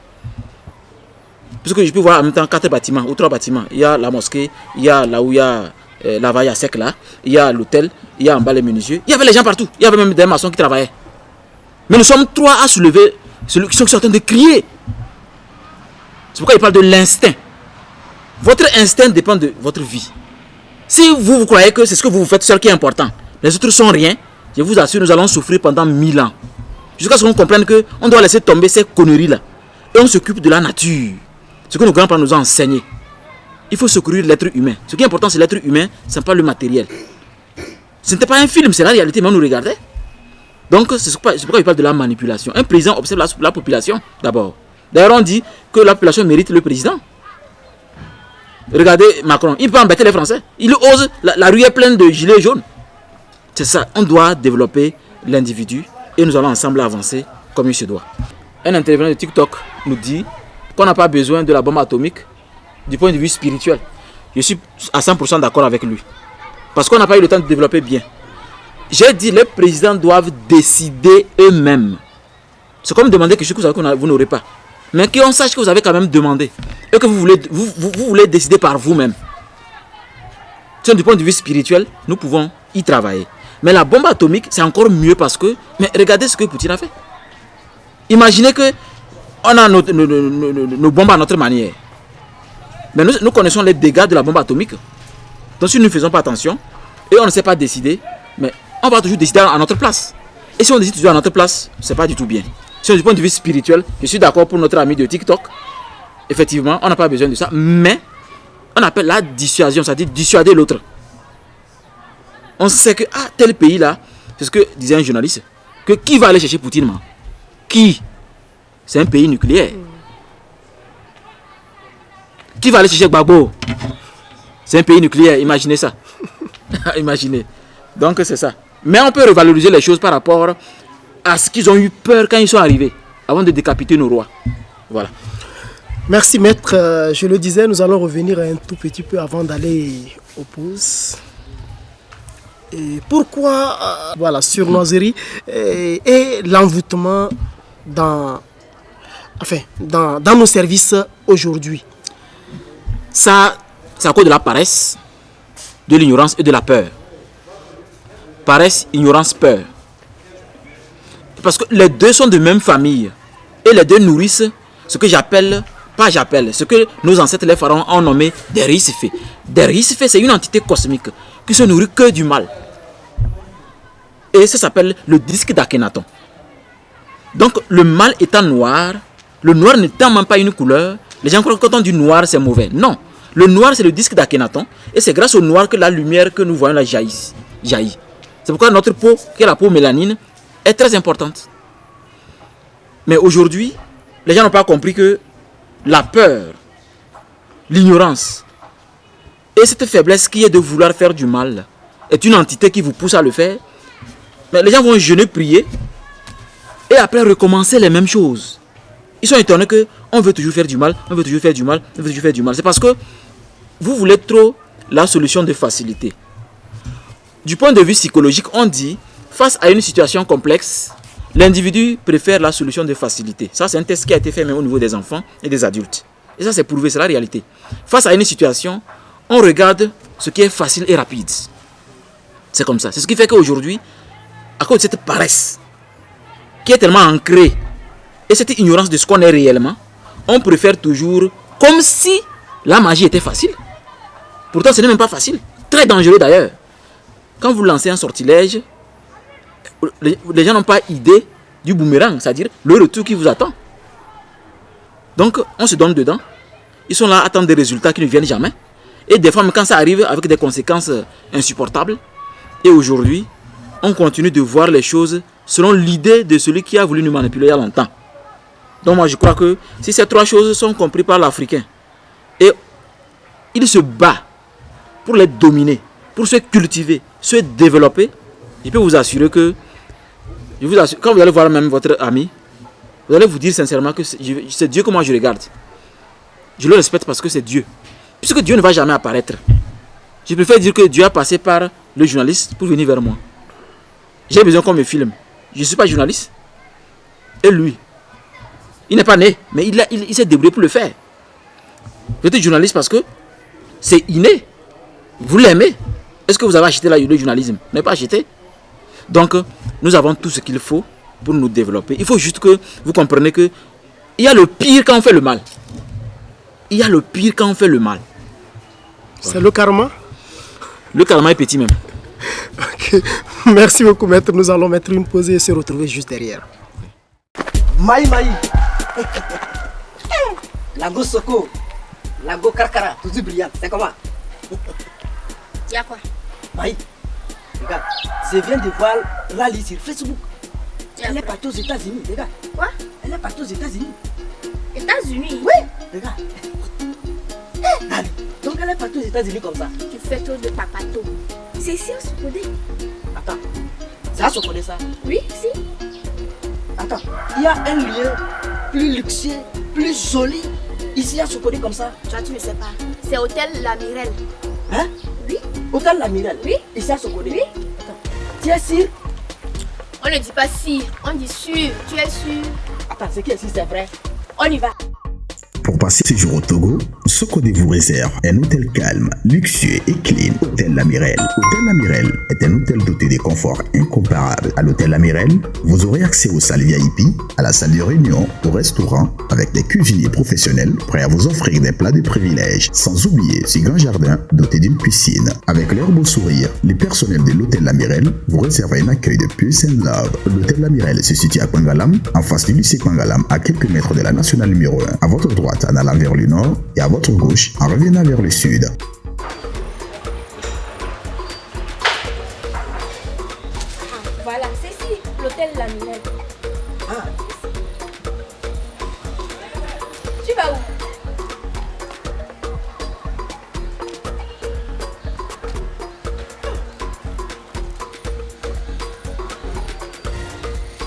S3: Parce que je peux voir en même temps 4 bâtiments ou 3 bâtiments. Il y a la mosquée, il y a là où il y a la vaille à sec là, il y a l'hôtel, il y a en bas les menuisiers. Il y avait les gens partout. Il y avait même des maçons qui travaillaient. Mais nous sommes 3 à soulever ceux qui sont en train de crier. C'est pourquoi il parle de l'instinct. Votre instinct dépend de votre vie. Si vous croyez que c'est ce que vous faites seul qui est important, les autres sont rien, je vous assure, nous allons souffrir pendant 1000 ans. Jusqu'à ce qu'on comprenne qu'on doit laisser tomber ces conneries-là. Et on s'occupe de la nature. Ce que nos grands-parents nous ont enseigné. Il faut secourir l'être humain. Ce qui est important, c'est l'être humain, ce n'est pas le matériel. Ce n'était pas un film, c'est la réalité, mais on nous regardait. Donc, c'est pourquoi il parle de la manipulation. Un président observe la population, d'abord. D'ailleurs, on dit que la population mérite le président. Regardez Macron, il peut embêter les Français. Il ose, la rue est pleine de gilets jaunes. C'est ça, on doit développer l'individu et nous allons ensemble avancer comme il se doit. Un intervenant de TikTok nous dit qu'on n'a pas besoin de la bombe atomique du point de vue spirituel. Je suis à 100% d'accord avec lui. Parce qu'on n'a pas eu le temps de développer bien. J'ai dit les présidents doivent décider eux-mêmes. C'est comme demander quelque chose que vous n'aurez pas. Mais qu'on sache que vous avez quand même demandé. Et que vous voulez décider par vous-même. Du point de vue spirituel, nous pouvons y travailler. Mais la bombe atomique, c'est encore mieux parce que... Mais regardez ce que Poutine a fait. Imaginez que on a nos bombes à notre manière. Mais nous connaissons les dégâts de la bombe atomique. Donc si nous ne faisons pas attention, et on ne sait pas décider, mais on va toujours décider à notre place. Et si on décide toujours à notre place, c'est pas du tout bien. Si du point de vue spirituel, je suis d'accord pour notre ami de TikTok. Effectivement, on n'a pas besoin de ça. Mais on appelle la dissuasion, c'est-à-dire dissuader l'autre. On sait que tel pays là, c'est ce que disait un journaliste, que qui va aller chercher Poutine, man? Qui? C'est un pays nucléaire. Qui va aller chercher Gbagbo? C'est un pays nucléaire, imaginez ça. Imaginez. Donc c'est ça. Mais on peut revaloriser les choses par rapport à ce qu'ils ont eu peur quand ils sont arrivés, avant de décapiter nos rois. Voilà.
S2: Merci maître. Je le disais, nous allons revenir un tout petit peu avant d'aller aux pauses. Et pourquoi voilà, surnoiserie et l'envoûtement dans nos services aujourd'hui?
S3: Ça, c'est à cause de la paresse, de l'ignorance et de la peur. Paresse, ignorance, peur. Parce que les deux sont de même famille. Et les deux nourrissent ce que ce que nos ancêtres, les pharaons, ont nommé des Ricifés. Des Ricifés, c'est une entité cosmique qui se nourrit que du mal. Et ça s'appelle le disque d'Akhenaton. Donc le mal étant noir, le noir n'étant même pas une couleur, les gens croient que quand on dit noir c'est mauvais. Non, le noir c'est le disque d'Akhenaton et c'est grâce au noir que la lumière que nous voyons là jaillit. C'est pourquoi notre peau, qui est la peau mélanine, est très importante. Mais aujourd'hui, les gens n'ont pas compris que la peur, l'ignorance et cette faiblesse qui est de vouloir faire du mal est une entité qui vous pousse à le faire. Mais les gens vont jeûner, prier et après recommencer les mêmes choses. Ils sont étonnés qu'on veut toujours faire du mal, on veut toujours faire du mal, on veut toujours faire du mal. C'est parce que vous voulez trop la solution de facilité. Du point de vue psychologique, on dit, face à une situation complexe, l'individu préfère la solution de facilité. Ça, c'est un test qui a été fait même au niveau des enfants et des adultes. Et ça, c'est prouvé, c'est la réalité. Face à une situation, on regarde ce qui est facile et rapide. C'est comme ça. C'est ce qui fait qu'aujourd'hui, à cause de cette paresse qui est tellement ancrée et cette ignorance de ce qu'on est réellement, on préfère toujours comme si la magie était facile. Pourtant, ce n'est même pas facile. Très dangereux d'ailleurs. Quand vous lancez un sortilège, les gens n'ont pas idée du boomerang, c'est-à-dire le retour qui vous attend. Donc, on se donne dedans. Ils sont là à attendre des résultats qui ne viennent jamais. Et des fois, quand ça arrive avec des conséquences insupportables, et aujourd'hui, on continue de voir les choses selon l'idée de celui qui a voulu nous manipuler il y a longtemps. Donc moi, je crois que si ces trois choses sont comprises par l'Africain, et il se bat pour les dominer, pour se cultiver, se développer, je peux vous assurer que, quand vous allez voir même votre ami, vous allez vous dire sincèrement que c'est Dieu que moi je regarde. Je le respecte parce que c'est Dieu. Puisque Dieu ne va jamais apparaître, je préfère dire que Dieu a passé par le journaliste pour venir vers moi. J'ai besoin qu'on me filme. Je ne suis pas journaliste. Et lui, il n'est pas né, mais il s'est débrouillé pour le faire. Vous êtes journaliste parce que c'est inné. Vous l'aimez. Est-ce que vous avez acheté le journalisme? Vous n'avez pas acheté. Donc, nous avons tout ce qu'il faut pour nous développer. Il faut juste que vous compreniez que il y a le pire quand on fait le mal. Il y a le pire quand on fait le mal.
S2: C'est le karma.
S3: Le karma est petit même.
S2: Ok. Merci beaucoup, maître. Nous allons mettre une pause et se retrouver juste derrière.
S4: Maï. Lago Soko. Lago Karkara. Toujours brillant. C'est comment?
S5: Y'a quoi?
S4: Maï. Regarde. Je viens de voir Lali sur Facebook. Elle est partie aux États-Unis. Regarde.
S5: Quoi?
S4: Elle est partie aux États-Unis.
S5: États-Unis?
S4: Oui. Regarde. Lali. Donc elle est partie aux États-Unis comme ça.
S5: Tu fais trop de papato. C'est ici à Sokodé.
S4: Attends. C'est à Sokodé ça?
S5: Oui, si.
S4: Attends. Il y a un lieu plus luxueux, plus joli ici à Sokodé comme ça.
S5: Toi, tu ne sais pas. C'est Hôtel La Mirelle.
S4: Hein?
S5: Oui.
S4: Hôtel La Mirelle?
S5: Oui.
S4: Ici à Sokodé?
S5: Oui.
S4: Attends. Tu es sûr?
S5: On ne dit pas si, on dit sûr. Tu es sûr?
S4: Attends, c'est qui est sûr, c'est vrai?
S5: On y va.
S6: Pour passer séjour au Togo, Sokodé vous réserve un hôtel calme, luxueux et clean. Hôtel La Mirelle. Hôtel La Mirelle est un hôtel doté de conforts incomparables. À l'hôtel La Mirelle, vous aurez accès aux salles VIP, à la salle de réunion, au restaurant, avec des cuisiniers professionnels prêts à vous offrir des plats de privilèges. Sans oublier ce grand jardin doté d'une piscine. Avec leur beau sourire, les personnels de l'hôtel La Mirelle vous réservent un accueil de Peace and Love. L'hôtel La Mirelle se situe à Kwangalam, en face du lycée Kwangalam, à quelques mètres de la nationale numéro 1. À votre droite, en allant vers le nord, et à votre gauche en revenant vers le sud.
S5: Voilà, c'est ici, l'hôtel La Mirelle.
S4: Ah.
S5: Tu vas où?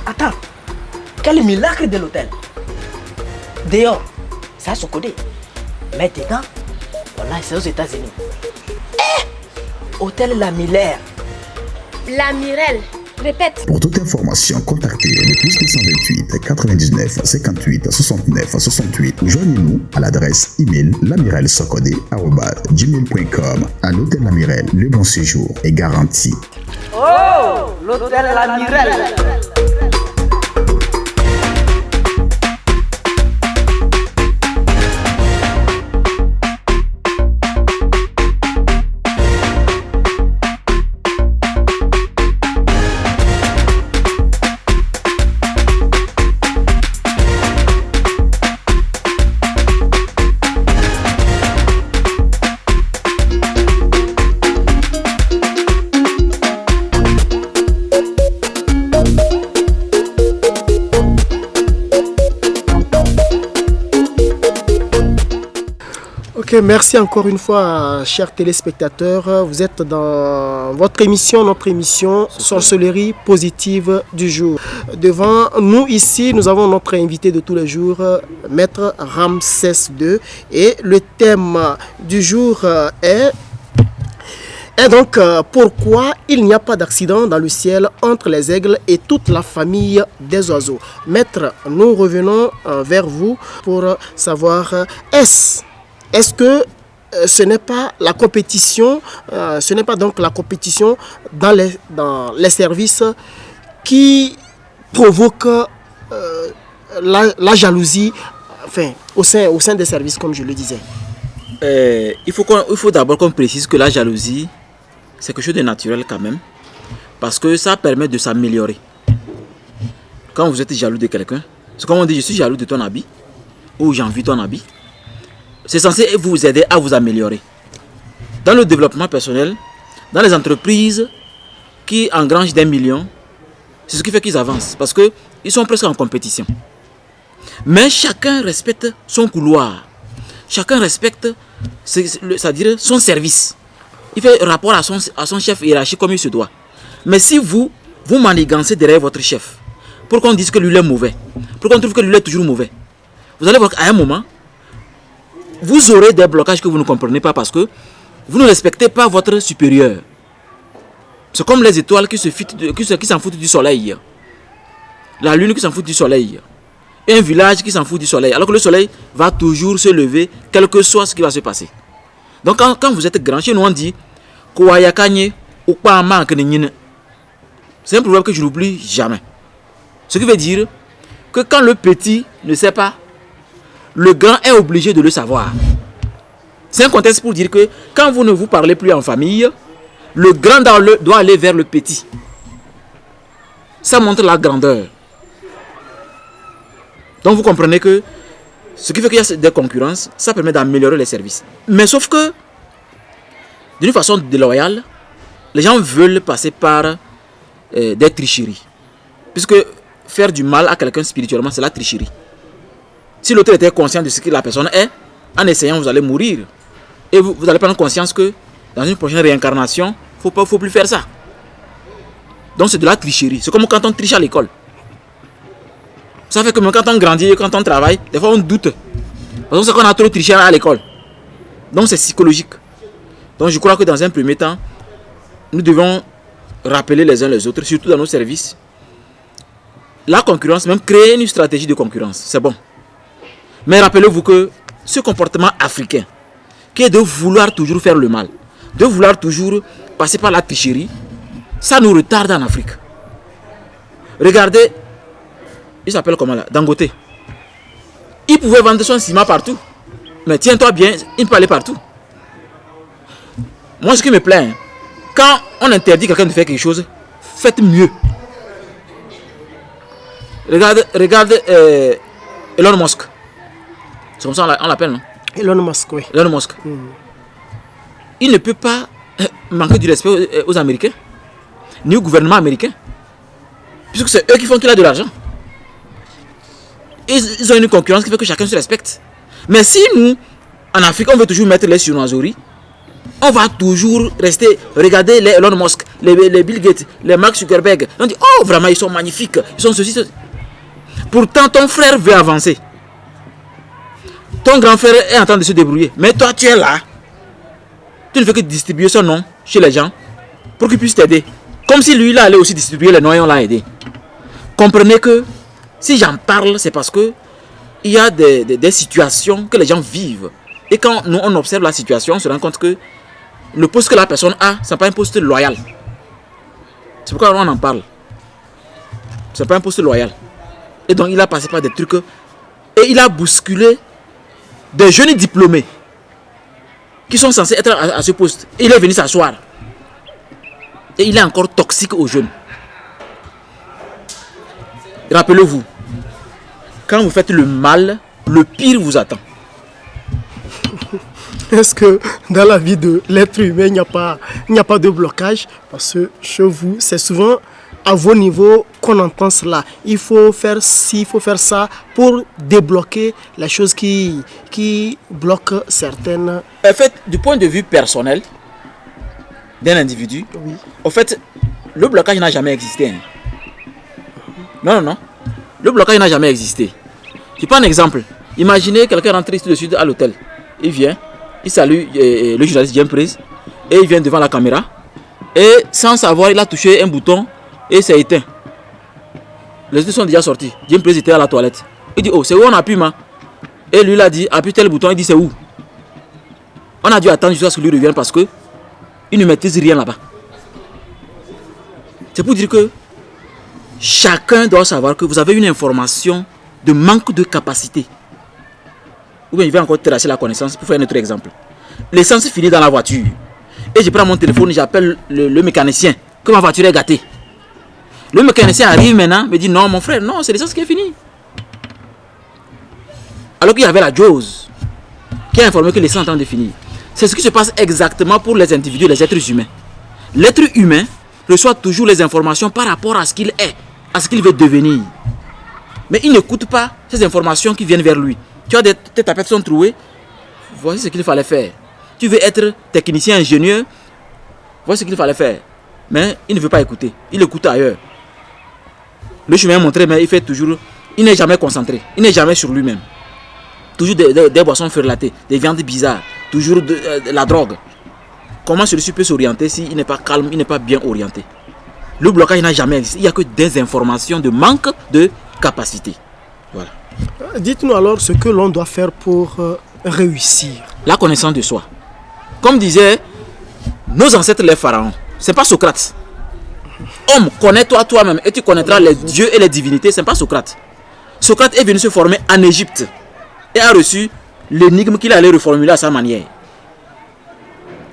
S4: Attends. Quel miracle de l'hôtel. Dehors, c'est à Sokodé. Mais dedans, voilà, c'est aux États-Unis. Hôtel La Mirelle.
S5: La Mirelle. Répète.
S6: Pour toute information, contactez le plus 228 99 58 69 68 ou joignez-nous à l'adresse email lamirellesokodé@gmail.com. À l'hôtel La Mirelle, le bon séjour est garanti.
S4: Oh, l'hôtel La Mirelle.
S2: Ok, merci encore une fois, chers téléspectateurs. Vous êtes dans votre émission, notre émission Sorcellerie positive du jour. Devant nous ici, nous avons notre invité de tous les jours, Maître Ramsès II. Et le thème du jour est donc pourquoi il n'y a pas d'accident dans le ciel entre les aigles et toute la famille des oiseaux. Maître, nous revenons vers vous pour savoir est-ce que ce n'est pas la compétition, ce n'est pas donc la compétition dans les services qui provoque la jalousie, enfin, au sein des services, comme je le disais.
S3: Il faut d'abord qu'on précise que la jalousie, c'est quelque chose de naturel quand même, parce que ça permet de s'améliorer. Quand vous êtes jaloux de quelqu'un, c'est comme on dit, je suis jaloux de ton habit, ou j'envie ton habit. C'est censé vous aider à vous améliorer. Dans le développement personnel, dans les entreprises qui engrangent des millions, c'est ce qui fait qu'ils avancent, parce qu'ils sont presque en compétition. Mais chacun respecte son couloir. Chacun respecte, c'est-à-dire son service. Il fait rapport à son chef hiérarchique comme il se doit. Mais si vous manigancez derrière votre chef, pour qu'on dise que lui est mauvais, pour qu'on trouve que lui est toujours mauvais, vous allez voir qu'à un moment, vous aurez des blocages que vous ne comprenez pas parce que vous ne respectez pas votre supérieur. C'est comme les étoiles qui s'en foutent du soleil. La lune qui s'en fout du soleil. Et un village qui s'en fout du soleil. Alors que le soleil va toujours se lever, quel que soit ce qui va se passer. Donc quand vous êtes grand, chez nous on dit c'est un problème que je n'oublie jamais. Ce qui veut dire que quand le petit ne sait pas, le grand est obligé de le savoir. C'est un contexte pour dire que quand vous ne vous parlez plus en famille, le grand doit aller vers le petit. Ça montre la grandeur. Donc vous comprenez que ce qui fait qu'il y a des concurrences, ça permet d'améliorer les services. Mais sauf que, d'une façon déloyale, les gens veulent passer par des tricheries. Puisque faire du mal à quelqu'un spirituellement, c'est la tricherie. Si l'autre était conscient de ce que la personne est, en essayant, vous allez mourir. Et vous allez prendre conscience que dans une prochaine réincarnation, il ne faut plus faire ça. Donc c'est de la tricherie. C'est comme quand on triche à l'école. Ça fait que même quand on grandit et quand on travaille, des fois on doute. Parce que c'est qu'on a trop triché à l'école. Donc c'est psychologique. Donc je crois que dans un premier temps, nous devons rappeler les uns les autres, surtout dans nos services. La concurrence, même créer une stratégie de concurrence, c'est bon. Mais rappelez-vous que ce comportement africain, qui est de vouloir toujours faire le mal, de vouloir toujours passer par la tricherie, ça nous retarde en Afrique. Regardez, il s'appelle comment là, Dangote. Il pouvait vendre son ciment partout. Mais tiens-toi bien, il peut aller partout. Moi, ce qui me plaît, quand on interdit quelqu'un de faire quelque chose, faites mieux. Regarde Elon Musk. C'est comme ça on l'appelle, non?
S2: Elon Musk, oui.
S3: Elon Musk. Il ne peut pas manquer du respect aux Américains, ni au gouvernement américain. Puisque c'est eux qui font qu'il a de l'argent. Ils ont une concurrence qui fait que chacun se respecte. Mais si nous, en Afrique, on veut toujours mettre les surnoiseries, on va toujours rester, regarder les Elon Musk, les Bill Gates, les Mark Zuckerberg. On dit, oh vraiment, ils sont magnifiques, ils sont ceci. Pourtant, ton frère veut avancer. Ton grand frère est en train de se débrouiller. Mais toi, tu es là. Tu ne fais que distribuer son nom chez les gens pour qu'ils puissent t'aider. Comme si lui, il allait aussi distribuer les noms et on l'a aidé. Comprenez que si j'en parle, c'est parce que il y a des situations que les gens vivent. Et quand nous, on observe la situation, on se rend compte que le poste que la personne a, ce n'est pas un poste loyal. C'est pourquoi on en parle. Ce n'est pas un poste loyal. Et donc, il a passé par des trucs. Et il a bousculé des jeunes diplômés qui sont censés être à ce poste. Et il est venu s'asseoir. Et il est encore toxique aux jeunes. Rappelez-vous, quand vous faites le mal, le pire vous attend.
S2: Est-ce que dans la vie de l'être humain, il n'y a pas de blocage? Parce que chez vous, c'est souvent à vos niveaux qu'on entend cela. Il faut faire ci, il faut faire ça pour débloquer les choses qui bloquent certaines...
S3: En fait, du point de vue personnel d'un individu,
S2: Oui.
S3: en fait, le blocage n'a jamais existé. Hein. Non. Le blocage n'a jamais existé. Je prends un exemple. Imaginez quelqu'un rentre ici de suite à l'hôtel. Il vient, il salue le journaliste James Prise et il vient devant la caméra. Et sans savoir, il a touché un bouton et c'est éteint. Les deux sont déjà sortis. James Prise était à la toilette. Il dit, oh, c'est où on appuie, ma? Et lui, il a dit, appuie tel bouton. Il dit, c'est où? On a dû attendre jusqu'à ce que lui revienne parce que il ne maîtrise rien là-bas. C'est pour dire que chacun doit savoir que vous avez une information de manque de capacité. Ou bien je vais encore tracer la connaissance pour faire un autre exemple. L'essence finit dans la voiture. Et je prends mon téléphone et j'appelle le mécanicien que ma voiture est gâtée. Le mécanicien arrive maintenant, me dit non mon frère, non c'est l'essence qui est finie. Alors qu'il y avait la Jose qui a informé que l'essence est en train de finir. C'est ce qui se passe exactement pour les individus, les êtres humains. L'être humain reçoit toujours les informations par rapport à ce qu'il est, à ce qu'il veut devenir. Mais il n'écoute pas ces informations qui viennent vers lui. Tu as tes tapettes sont trouées, voici ce qu'il fallait faire. Tu veux être technicien, ingénieur, voici ce qu'il fallait faire. Mais il ne veut pas écouter, il écoute ailleurs. Le chemin est montré, mais il fait toujours, il n'est jamais concentré, il n'est jamais sur lui-même. toujours des boissons ferlatées, des viandes bizarres, toujours de la drogue. Comment celui-ci peut s'orienter s'il n'est pas calme, il n'est pas bien orienté? Le blocage n'a jamais existé. Il n'y a que des informations de manque de capacité. Voilà.
S2: Dites-nous alors ce que l'on doit faire pour réussir.
S3: La connaissance de soi. Comme disaient nos ancêtres les pharaons, ce n'est pas Socrate. Homme, connais-toi toi-même et tu connaîtras les dieux et les divinités. Ce n'est pas Socrate. Socrate est venu se former en Égypte et a reçu l'énigme qu'il allait reformuler à sa manière.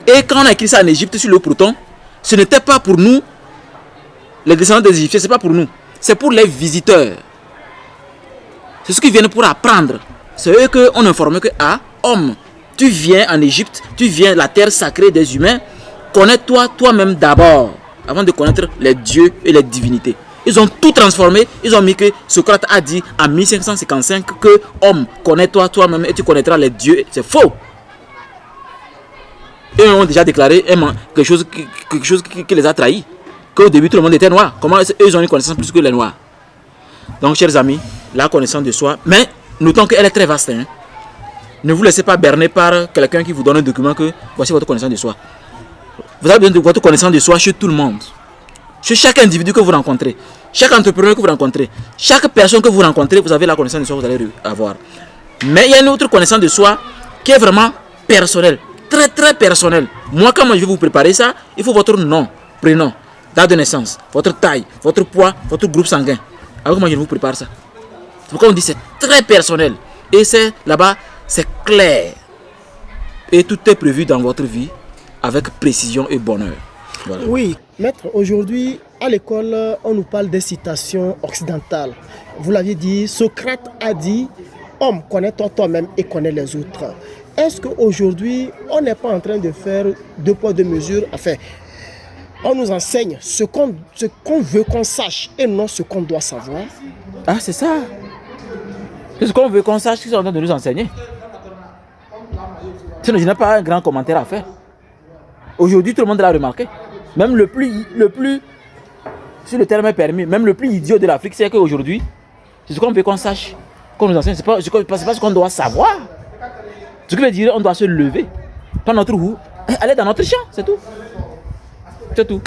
S3: Et quand on a écrit ça en Égypte sur le Proton, ce n'était pas pour nous, les descendants des Égyptiens, ce n'est pas pour nous. C'est pour les visiteurs. C'est ce qu'ils viennent pour apprendre. C'est eux qu'on informait que, ah, homme, tu viens en Égypte, tu viens de la terre sacrée des humains, connais-toi toi-même d'abord, avant de connaître les dieux et les divinités. Ils ont tout transformé, ils ont mis que Socrate a dit en 1555 que, homme, connais-toi toi-même et tu connaîtras les dieux. C'est faux. Eux ont déjà déclaré quelque chose qui les a trahis. Qu'au début tout le monde était noir. Comment eux ils ont une connaissance plus que les noirs? Donc chers amis, la connaissance de soi, mais notons qu'elle est très vaste. Hein. Ne vous laissez pas berner par quelqu'un qui vous donne un document que voici votre connaissance de soi. Vous avez besoin de votre connaissance de soi chez tout le monde. Chez chaque individu que vous rencontrez, chaque entrepreneur que vous rencontrez, chaque personne que vous rencontrez, vous avez la connaissance de soi que vous allez avoir. Mais il y a une autre connaissance de soi qui est vraiment personnelle. Très très personnel. Moi, quand je vais vous préparer ça, il faut votre nom, prénom, date de naissance, votre taille, votre poids, votre groupe sanguin. Alors moi je vous prépare ça. C'est pourquoi on dit c'est très personnel. Et c'est là-bas, c'est clair. Et tout est prévu dans votre vie avec précision et bonheur. Voilà.
S2: Oui, maître, aujourd'hui, à l'école, on nous parle des citations occidentales. Vous l'aviez dit, Socrate a dit, homme, connais-toi toi-même et connais les autres. Est-ce qu'aujourd'hui, on n'est pas en train de faire deux poids, deux mesures? Enfin, on nous enseigne ce qu'on veut qu'on sache et non ce qu'on doit savoir.
S3: Ah, c'est ça. C'est ce qu'on veut qu'on sache qu'ils sont en train de nous enseigner. Sinon, je n'ai pas un grand commentaire à faire. Aujourd'hui, tout le monde l'a remarqué. Même le plus, si le terme est permis, même le plus idiot de l'Afrique, c'est qu'aujourd'hui, c'est ce qu'on veut qu'on sache, qu'on nous enseigne. Ce n'est pas ce qu'on doit savoir. Ce qui veut dire on doit se lever, prendre notre roue, aller dans notre champ, c'est tout. C'est tout.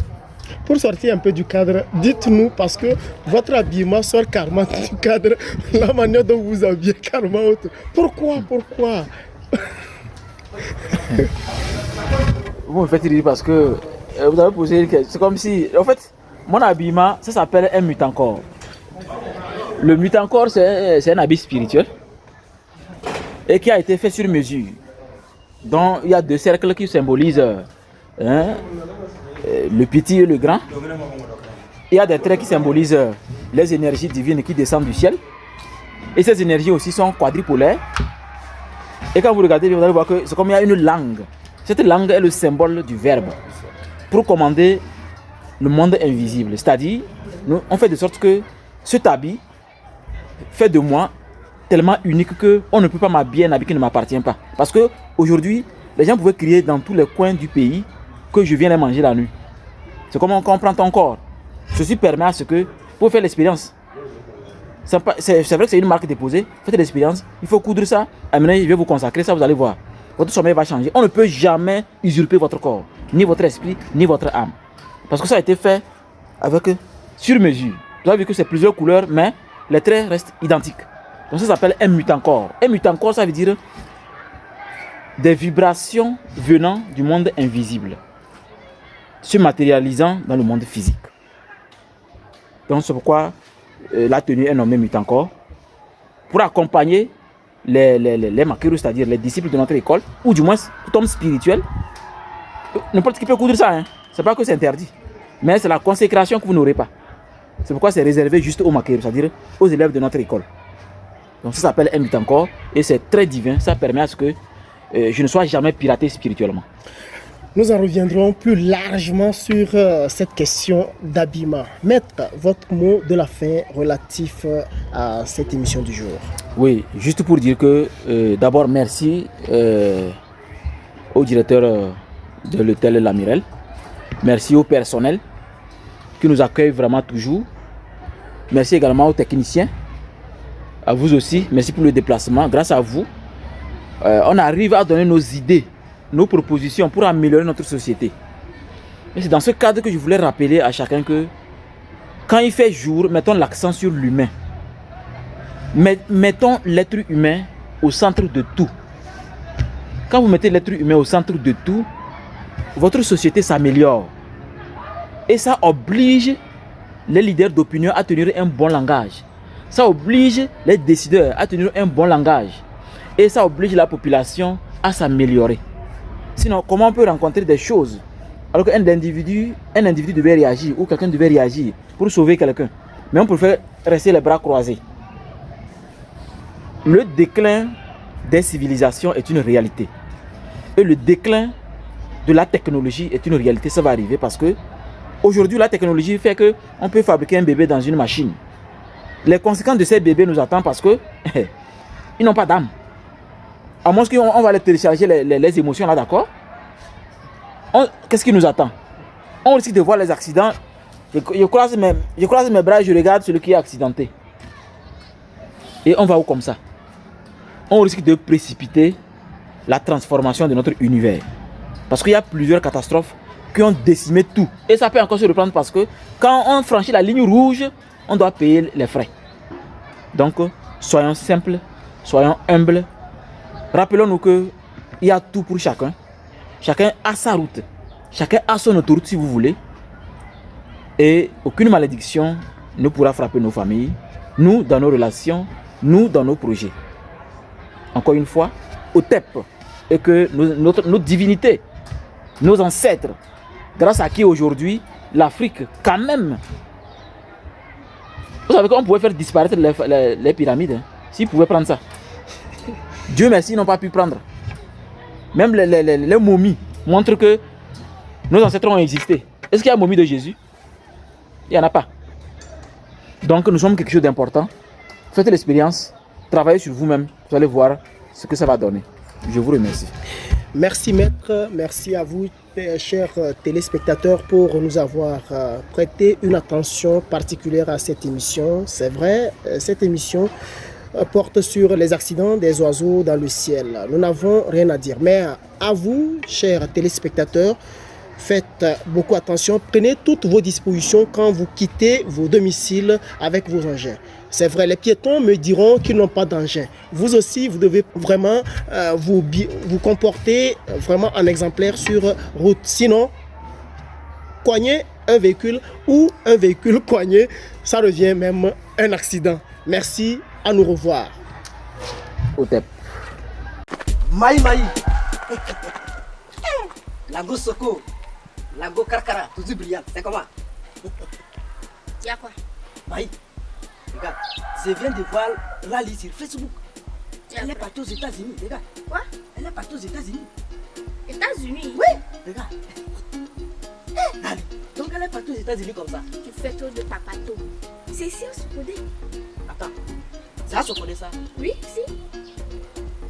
S2: Pour sortir un peu du cadre, dites-nous, parce que votre habillement sort carrément du cadre, la manière dont vous habillez carrément autre. Pourquoi
S3: Vous me faites rire parce que vous avez posé une question. C'est comme si, en fait, mon habillement, ça s'appelle un mutancore. Le mutancore, c'est un habit spirituel. Et qui a été fait sur mesure. Donc il y a deux cercles qui symbolisent le petit et le grand. Il y a des traits qui symbolisent les énergies divines qui descendent du ciel. Et ces énergies aussi sont quadripolaires. Et quand vous regardez, vous allez voir que c'est comme il y a une langue. Cette langue est le symbole du verbe pour commander le monde invisible. C'est-à-dire, on fait de sorte que cet habit fait de moi tellement unique qu'on ne peut pas m'habiller un habit qui ne m'appartient pas. Parce qu'aujourd'hui, les gens pouvaient crier dans tous les coins du pays que je viens les manger la nuit. C'est comme on comprend ton corps. Ceci permet à ce que, pour faire l'expérience, c'est vrai que c'est une marque déposée, faites l'expérience, il faut coudre ça, amenez, je vais vous consacrer ça, vous allez voir. Votre sommeil va changer. On ne peut jamais usurper votre corps, ni votre esprit, ni votre âme. Parce que ça a été fait avec sur mesure. Vous avez vu que c'est plusieurs couleurs, mais les traits restent identiques. Donc ça s'appelle un mutancore. Un mutancore, ça veut dire des vibrations venant du monde invisible, se matérialisant dans le monde physique. Donc c'est pourquoi la tenue est nommée mutancore, pour accompagner les maqueros, c'est-à-dire les disciples de notre école, ou du moins tout homme spirituel. N'importe qui peut coudre ça, hein. C'est pas que c'est interdit, mais c'est la consécration que vous n'aurez pas. C'est pourquoi c'est réservé juste aux maqueros, c'est-à-dire aux élèves de notre école. Donc ça s'appelle un mutancore et c'est très divin, ça permet à ce que je ne sois jamais piraté spirituellement.
S2: Nous en reviendrons plus largement sur cette question d'habillement. Maître, votre mot de la fin relatif à cette émission du jour.
S3: Oui, juste pour dire que d'abord merci au directeur de l'hôtel La Mirelle. Merci au personnel qui nous accueille vraiment toujours. Merci également aux techniciens. À vous aussi, merci pour le déplacement. Grâce à vous, on arrive à donner nos idées, nos propositions pour améliorer notre société. Et c'est dans ce cadre que je voulais rappeler à chacun que quand il fait jour, mettons l'accent sur l'humain. Mettons l'être humain au centre de tout. Quand vous mettez l'être humain au centre de tout, votre société s'améliore. Et ça oblige les leaders d'opinion à tenir un bon langage. Ça oblige les décideurs à tenir un bon langage. Et ça oblige la population à s'améliorer. Sinon, comment on peut rencontrer des choses alors qu'un individu devait réagir ou quelqu'un devait réagir pour sauver quelqu'un. Mais on préfère rester les bras croisés. Le déclin des civilisations est une réalité. Et le déclin de la technologie est une réalité. Ça va arriver parce que aujourd'hui, la technologie fait qu'on peut fabriquer un bébé dans une machine. Les conséquences de ces bébés nous attendent parce que ils n'ont pas d'âme. À moins qu'on va les télécharger les émotions là, d'accord? Qu'est-ce qui nous attend? On risque de voir les accidents. Je croise mes bras et je regarde celui qui est accidenté. Et on va où comme ça? On risque de précipiter la transformation de notre univers. Parce qu'il y a plusieurs catastrophes qui ont décimé tout. Et ça peut encore se reprendre parce que quand on franchit la ligne rouge, on doit payer les frais. Donc, soyons simples, soyons humbles. Rappelons-nous qu'il y a tout pour chacun. Chacun a sa route. Chacun a son autoroute si vous voulez. Et aucune malédiction ne pourra frapper nos familles, nous dans nos relations, nous dans nos projets. Encore une fois, au TEP. Et que nos divinités, nos ancêtres, grâce à qui aujourd'hui l'Afrique, quand même, vous savez qu'on pouvait faire disparaître les pyramides, hein, s'ils pouvaient prendre ça. Dieu merci, ils n'ont pas pu prendre. Même les momies montrent que nos ancêtres ont existé. Est-ce qu'il y a une momie de Jésus? Il n'y en a pas. Donc nous sommes quelque chose d'important. Faites l'expérience, travaillez sur vous-même, vous allez voir ce que ça va donner. Je vous remercie.
S2: Merci maître, merci à vous chers téléspectateurs pour nous avoir prêté une attention particulière à cette émission. C'est vrai, cette émission porte sur les accidents des oiseaux dans le ciel. Nous n'avons rien à dire, mais à vous chers téléspectateurs, faites beaucoup attention, prenez toutes vos dispositions quand vous quittez vos domiciles avec vos engins. C'est vrai, les piétons me diront qu'ils n'ont pas d'engin. Vous aussi, vous devez vraiment vous comporter vraiment en exemplaire sur route. Sinon, coigner un véhicule ou un véhicule coigné, ça devient même un accident. Merci, à nous revoir.
S3: Au TEP.
S4: Maï. Lago Soko, Lago Karkara, toujours brillant. C'est comment?
S5: Y'a quoi?
S4: Maï, regarde, je viens de voir Lali sur Facebook. Elle est partie aux États-Unis, regarde.
S5: Quoi?
S4: Elle est partie aux États-Unis.
S5: États-Unis?
S4: Oui, regarde. Lali, donc elle est partie aux États-Unis comme ça.
S5: Tu fais trop de papato. C'est ici à Sokodé.
S4: Attends, c'est à Sokodé ça?
S5: Oui, si.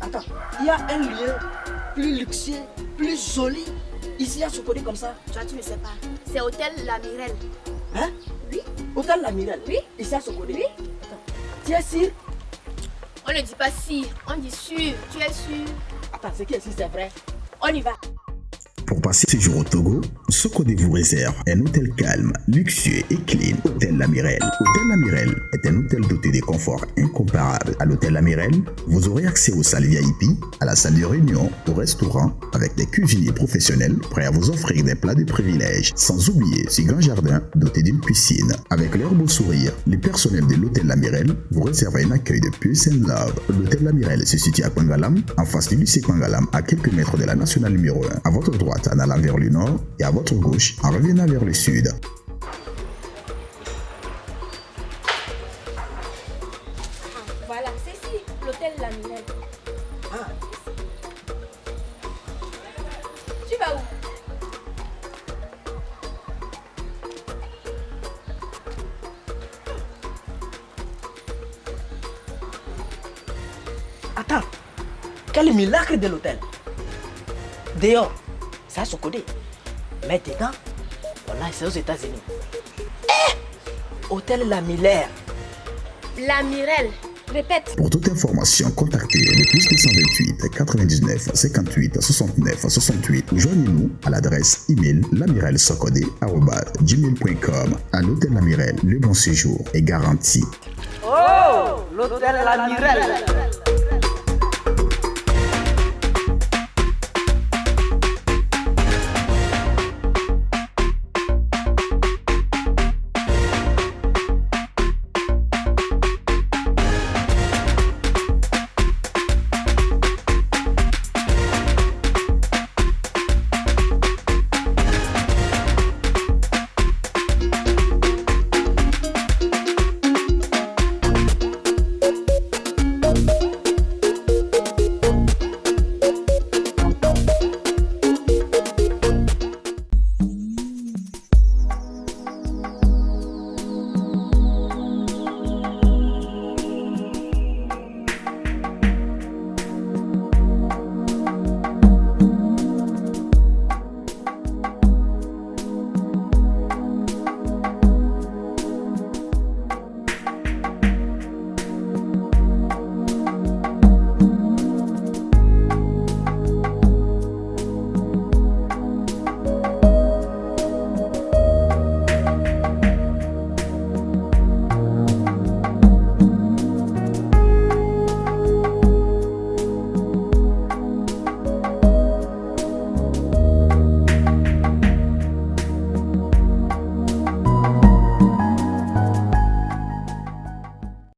S4: Attends, il y a un lieu plus luxueux, plus joli, ici à Sokodé comme ça.
S5: Toi, tu ne sais pas. C'est Hôtel La Mirelle.
S4: Hein?
S5: Oui.
S4: Hôtel La Mirelle?
S5: Oui.
S4: Ici à Sokodé?
S5: Oui.
S4: Attends, tu es sûr?
S5: On ne dit pas si, on dit sûr. Tu es sûr?
S4: Attends, c'est qui est sûr, c'est vrai?
S5: On y va.
S6: Pour passer ce jour au Togo, Sokodé vous réserve un hôtel calme, luxueux et clean. Hôtel La Mirelle. Hôtel La Mirelle est un hôtel doté de conforts incomparables. À l'hôtel La Mirelle, vous aurez accès aux salles VIP, à la salle de réunion, au restaurant, avec des cuisiniers professionnels prêts à vous offrir des plats de privilèges. Sans oublier ce grand jardin doté d'une piscine. Avec leur beau sourire, les personnels de l'hôtel La Mirelle vous réservent un accueil de Peace and Love. L'hôtel La Mirelle se situe à Kwangalam, en face du lycée Kwangalam, à quelques mètres de la nationale numéro 1. À votre droite, en allant vers le nord, et à votre gauche en revenant vers le sud.
S5: Voilà, c'est ici, l'hôtel La Mirelle.
S4: Ah.
S5: Tu vas où?
S4: Attends, quel miracle de l'hôtel. Dehors, c'est à Sokodé. Mais dedans, voilà, c'est aux États-Unis. Hôtel La Mirelle.
S5: La Mirelle. Répète.
S6: Pour toute information, contactez le plus 228 99 58 69 68 ou joignez-nous à l'adresse email lamirelsocodé@gmail.com. À l'hôtel Lamirel, le bon séjour est garanti.
S4: Oh, l'hôtel La Mirelle.